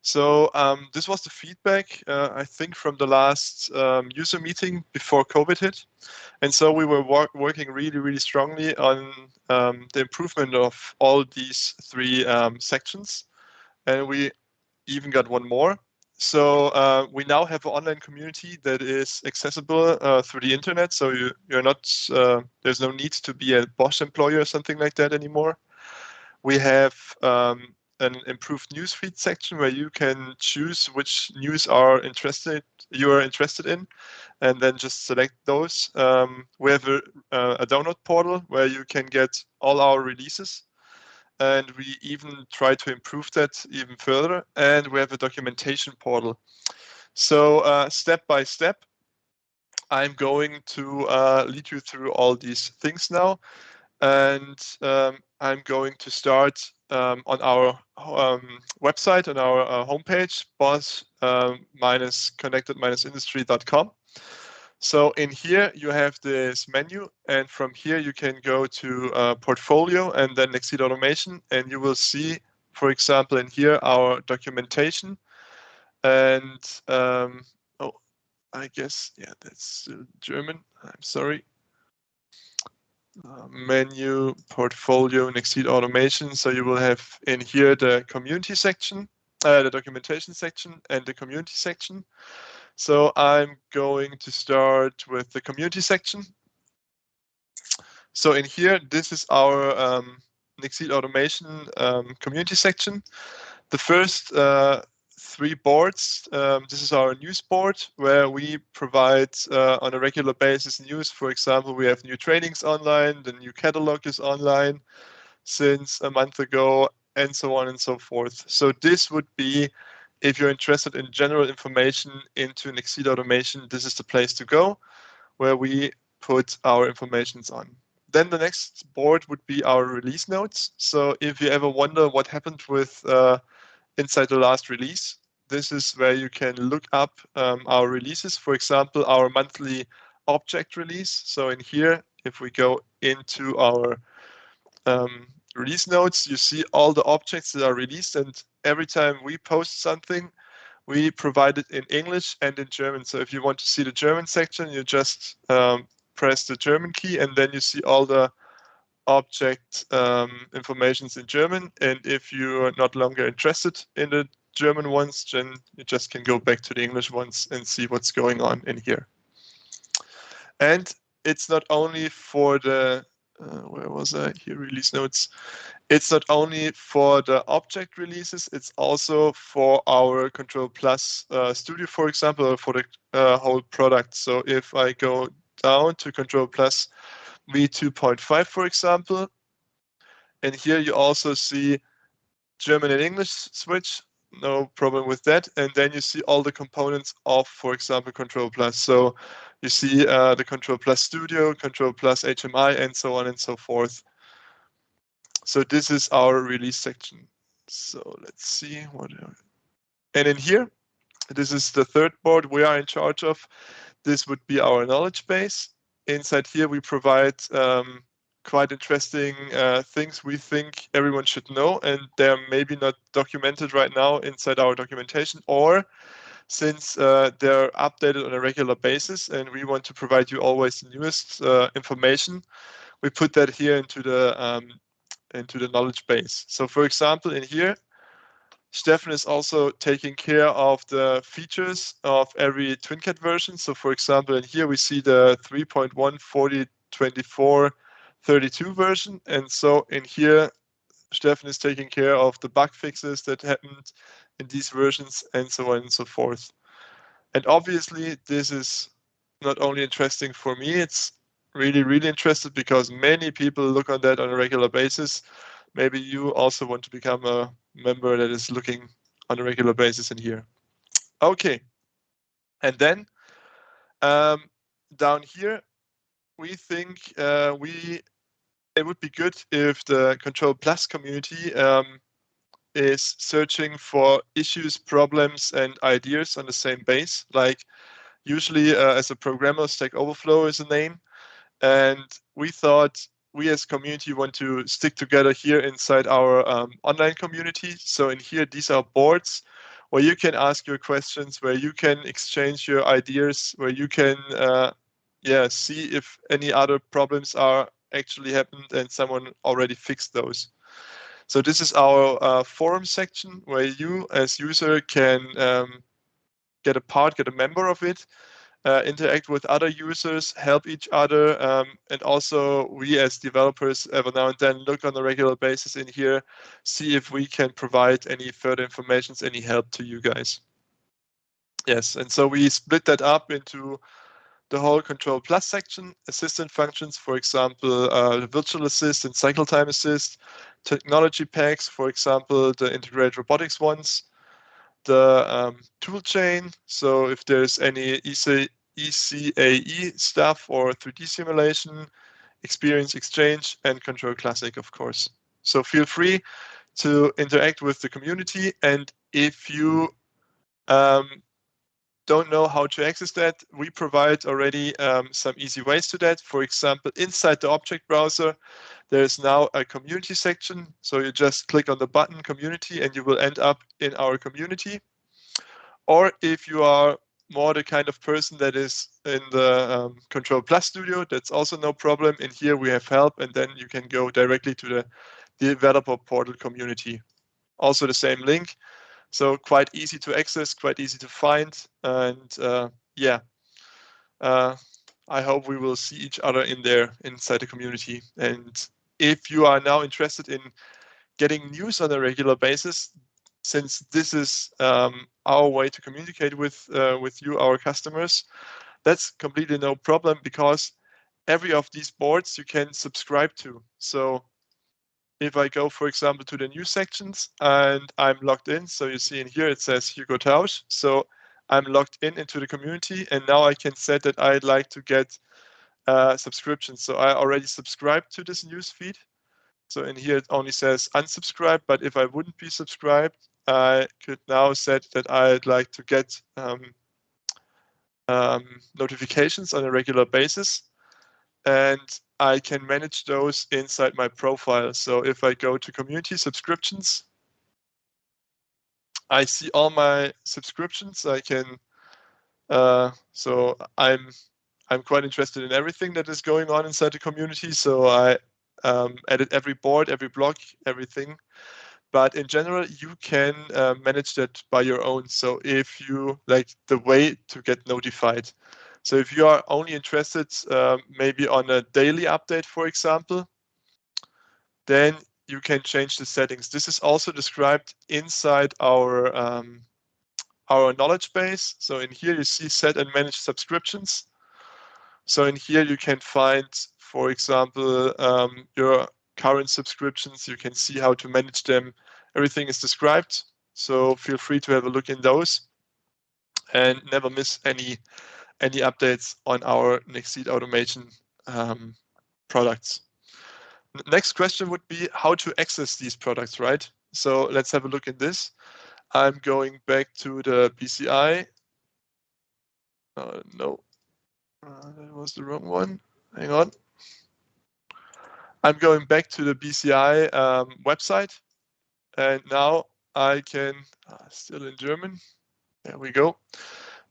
So this was the feedback, I think, from the last user meeting before COVID hit. And so we were working really, really strongly on the improvement of all these 3 sections. And we even got one more. So we now have an online community that is accessible through the internet. So you're not, there's no need to be a Bosch employee or something like that anymore. We have an improved newsfeed section where you can choose which news you are interested in, and then just select those. We have a download portal where you can get all our releases, and we even try to improve that even further. And we have a documentation portal. So step by step, I'm going to lead you through all these things now. And I'm going to start on our website, on our homepage, boss-connected-industry.com. So in here, you have this menu, and from here, you can go to Portfolio and then Nexeed Automation, and you will see, for example, in here, our documentation. And, I guess, yeah, that's German. I'm sorry. menu, portfolio, Nexeed Automation. So you will have in here the community section, the documentation section, and the community section. So I'm going to start with the community section. So in here, this is our Nexeed Automation community section. The first 3 boards, this is our news board where we provide on a regular basis news. For example, we have new trainings online, the new catalog is online since a month ago, and so on and so forth. So this would be, if you're interested in general information into Nexeed Automation, this is the place to go where we put our informations on. Then the next board would be our release notes. So if you ever wonder what happened with inside the last release, this is where you can look up our releases. For example, our monthly object release. So in here, if we go into our release notes, you see all the objects that are released, and every time we post something, we provide it in English and in German. So if you want to see the German section, you just press the German key, and then you see all the object informations in German. And if you are not longer interested in the German ones, then you just can go back to the English ones and see what's going on in here. And it's not only for the, where was I? Here, release notes. It's not only for the object releases, it's also for our Control Plus Studio, for example, or for the whole product. So if I go down to Control Plus V2.5, for example, and here you also see German and English switch, no problem with that. And then you see all the components of, for example, Control Plus. So you see the Control Plus Studio, Control Plus HMI, and so on and so forth. So this is our release section. So let's see what. And in here, this is the third board we are in charge of. This would be our knowledge base. Inside here, we provide quite interesting things we think everyone should know, and they're maybe not documented right now inside our documentation, or since they're updated on a regular basis and we want to provide you always the newest information, we put that here into the knowledge base. So for example, in here, Stefan is also taking care of the features of every TwinCAT version. So for example, in here we see the 3.1.40.24.32 version. And so in here, Stefan is taking care of the bug fixes that happened in these versions and so on and so forth. And obviously, this is not only interesting for me, it's really, really interesting because many people look on that on a regular basis. Maybe you also want to become a member that is looking on a regular basis in here. Okay. And then down here, we think it would be good if the Control Plus community is searching for issues, problems, and ideas on the same base. Like usually as a programmer, Stack Overflow is a name. And we thought we as community want to stick together here inside our online community. So in here, these are boards where you can ask your questions, where you can exchange your ideas, where you can see if any other problems are actually happened and someone already fixed those. So this is our forum section where you as user can get a member of it, interact with other users, help each other, and also we as developers every now and then look on a regular basis in here, see if we can provide any further information, any help to you guys. Yes, and so we split that up into the whole Control Plus section, assistant functions, for example, the virtual assist and cycle time assist, technology packs, for example, the integrated robotics ones, the tool chain. So if there's any ECAE stuff or 3D simulation, experience exchange, and Control Classic, of course. So feel free to interact with the community. And if you don't know how to access that, we provide already some easy ways to that. For example, inside the object browser, there's now a community section. So you just click on the button community and you will end up in our community. Or if you are more the kind of person that is in the Control Plus Studio, that's also no problem. And here we have help, and then you can go directly to the developer portal community. Also the same link. So quite easy to access, quite easy to find. And yeah, I hope we will see each other in there inside the community. And if you are now interested in getting news on a regular basis, since this is our way to communicate with you, our customers, that's completely no problem, because every of these boards you can subscribe to. So if I go, for example, to the news sections and I'm logged in, so you see in here it says Hugo Tausch. So I'm logged in into the community, and now I can set that I'd like to get subscriptions. So I already subscribed to this news feed. So in here it only says unsubscribe, but if I wouldn't be subscribed, I could now set that I'd like to get notifications on a regular basis, and I can manage those inside my profile. So if I go to community subscriptions, I see all my subscriptions. I can, so I'm quite interested in everything that is going on inside the community. So I edit every board, every blog, everything. But in general, you can manage that by your own. So if you like the way to get notified. So if you are only interested maybe on a daily update, for example, then you can change the settings. This is also described inside our knowledge base. So in here you see set and manage subscriptions. So in here you can find, for example, your current subscriptions. You can see how to manage them. Everything is described. So feel free to have a look in those and never miss any updates on our Nexeed Automation products. Next question would be how to access these products, right? So let's have a look at this. I'm going back to the BCI. No, that was the wrong one. Hang on. I'm going back to the BCI website, and now I can, still in German, there we go.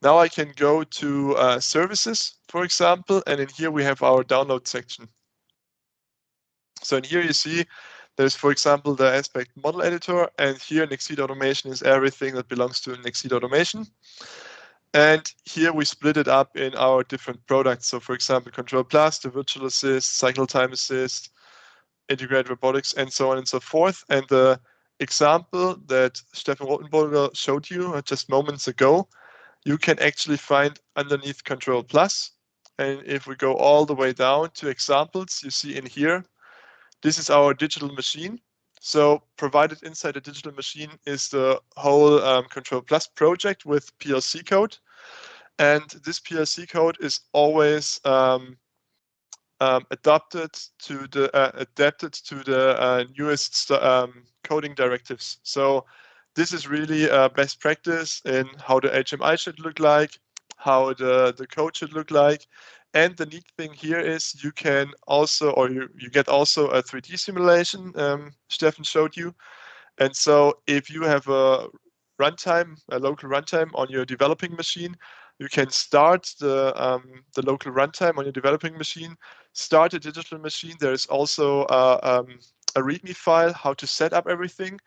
Now I can go to services, for example, and in here we have our download section. So in here you see there's, for example, the aspect model editor, and here Nexeed Automation is everything that belongs to Nexeed Automation. And here we split it up in our different products. So for example, Control Plus, the Virtual Assist, Cycle Time Assist, Integrated Robotics, and so on and so forth. And the example that Stefan Rotenburger showed you just moments ago, you can actually find underneath Control Plus. And if we go all the way down to examples, you see in here, this is our digital machine. So provided inside the digital machine is the whole Control Plus project with PLC code. And this PLC code is always adapted to the newest coding directives. So this is really best practice in how the HMI should look like, how the code should look like. And the neat thing here is you can also, or you get also a 3D simulation, Stefan showed you. And so if you have a runtime, a local runtime on your developing machine, you can start the local runtime on your developing machine, start a digital machine. There is also a README file, how to set up everything.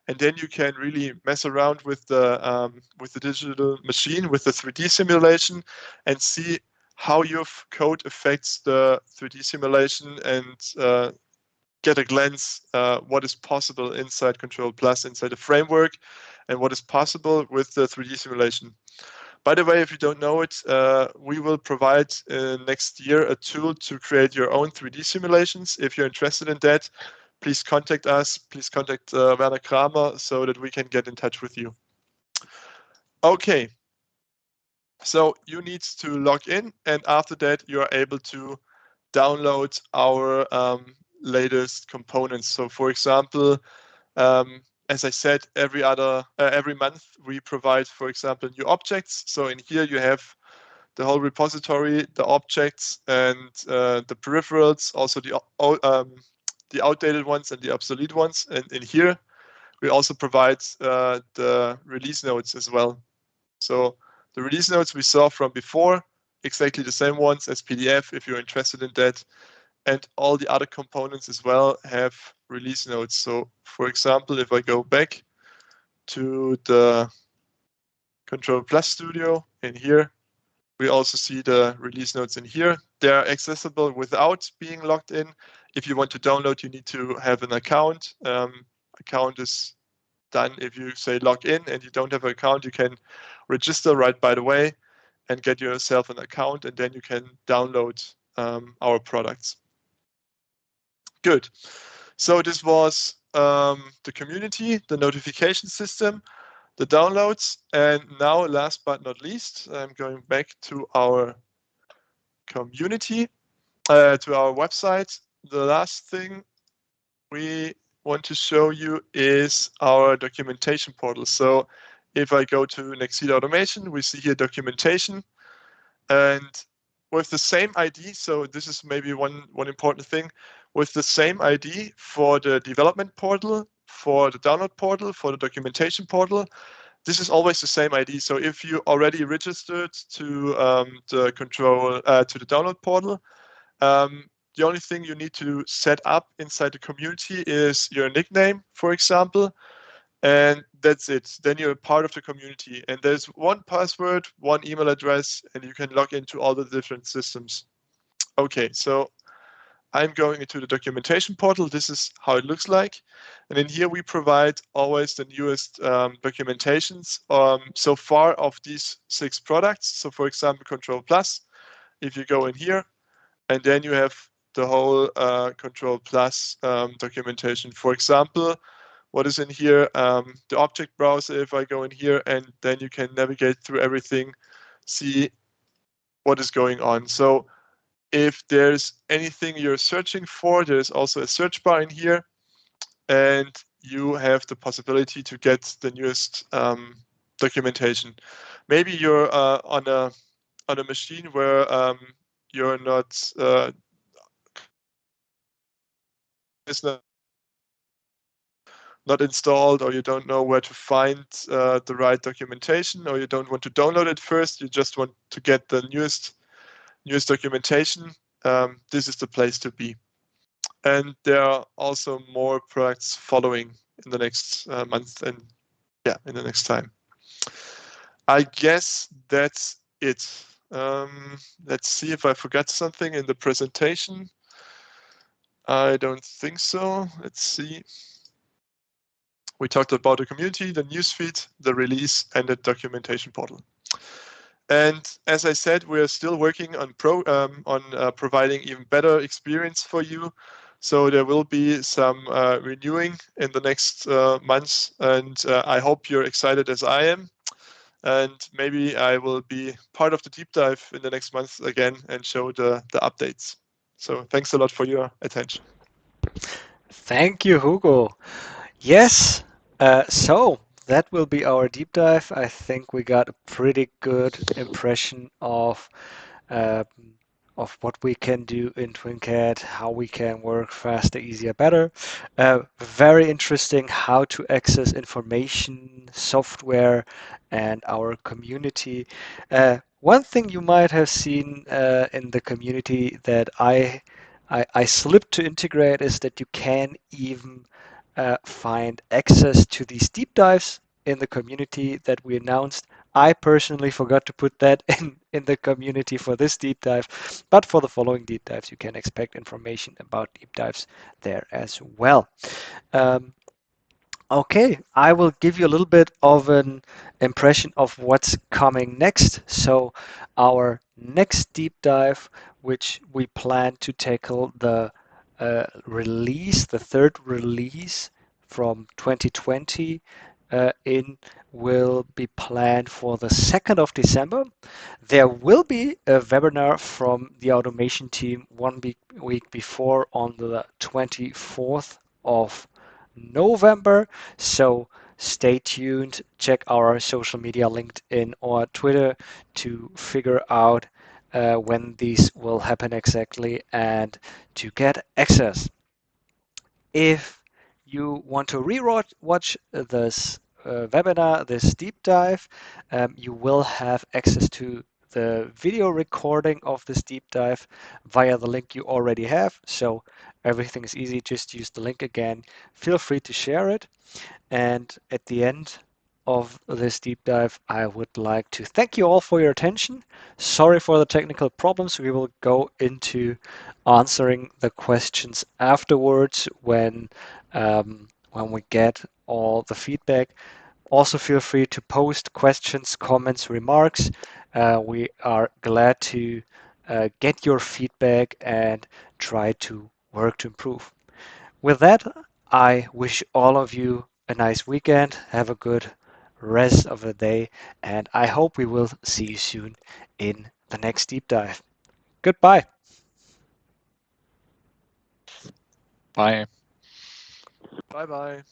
And then you can really mess around with the digital machine, with the 3D simulation, and see how your code affects the 3D simulation, and get a glance what is possible inside Control Plus, inside the framework, and what is possible with the 3D simulation. By the way, if you don't know it, we will provide next year a tool to create your own 3D simulations. If you're interested in that, please contact us. Please contact Werner Kramer so that we can get in touch with you. Okay. So you need to log in, and after that, you are able to download our latest components. So for example, as I said, every month we provide, for example, new objects. So in here you have the whole repository, the objects, and the peripherals, also the outdated ones and the obsolete ones. And in here we also provide the release notes as well. So The release notes we saw from before, exactly the same ones as PDF if you're interested in that. And all the other components as well have release notes. So for example, if I go back to the Control Plus Studio in here, we also see the release notes in here. They're accessible without being logged in. If you want to download, you need to have an account. Account is done if you say log in and you don't have an account, you can register right by the way and get yourself an account, and then you can download our products. Good. So this was the community, the notification system, the downloads, and now last but not least, I'm going back to our community, to our website. The last thing we want to show you is our documentation portal. So if I go to Nexeed Automation, we see here documentation, and with the same ID, so this is maybe one important thing, with the same ID for the development portal, for the download portal, for the documentation portal, this is always the same ID. So if you already registered to the download portal, the only thing you need to set up inside the community is your nickname, for example, and that's it. Then you're a part of the community, and there's one password, one email address, and you can log into all the different systems. Okay, so I'm going into the documentation portal. This is how it looks like. And in here, we provide always the newest documentations so far of these 6 products. So for example, Control Plus, if you go in here, and then you have the whole Control Plus documentation. For example, what is in here, the object browser, if I go in here, and then you can navigate through everything, see what is going on. So if there's anything you're searching for, there's also a search bar in here, and you have the possibility to get the newest documentation. Maybe you're on a machine where you're not is not installed, or you don't know where to find the right documentation, or you don't want to download it first, you just want to get the newest documentation, this is the place to be. And there are also more products following in the next month, and in the next time. I guess that's it. Let's see if I forgot something in the presentation. I don't think so. Let's see. We talked about the community, the newsfeed, the release, and the documentation portal. And as I said, we're still working on providing even better experience for you. So there will be some renewing in the next months, and I hope you're excited as I am. And maybe I will be part of the deep dive in the next month again and show the updates. So thanks a lot for your attention. Thank you, Hugo. Yes, so that will be our deep dive. I think we got a pretty good impression uh, of what we can do in TwinCAT, how we can work faster, easier, better. Very interesting how to access information, software, and our community. One thing you might have seen in the community that I slipped to integrate is that you can even find access to these deep dives in the community that we announced. I personally forgot to put that in the community for this deep dive, but for the following deep dives, you can expect information about deep dives there as well. Okay, I will give you a little bit of an impression of what's coming next. So our next deep dive, which we plan to tackle the release, the third release from 2020 will be planned for the 2nd of December. There will be a webinar from the automation team one week before on the 24th of November. So stay tuned, check our social media, LinkedIn or Twitter, to figure out when these will happen exactly and to get access. If you want to re-watch this webinar, this deep dive, you will have access to the video recording of this deep dive via the link you already have. So everything is easy. Just use the link again. Feel free to share it. And at the end of this deep dive, I would like to thank you all for your attention. Sorry for the technical problems. We will go into answering the questions afterwards when we get all the feedback. Also, feel free to post questions, comments, remarks. We are glad to get your feedback and try to work to improve. With that, I wish all of you a nice weekend. Have a good rest of the day, and I hope we will see you soon in the next deep dive. Goodbye. Bye. Bye bye.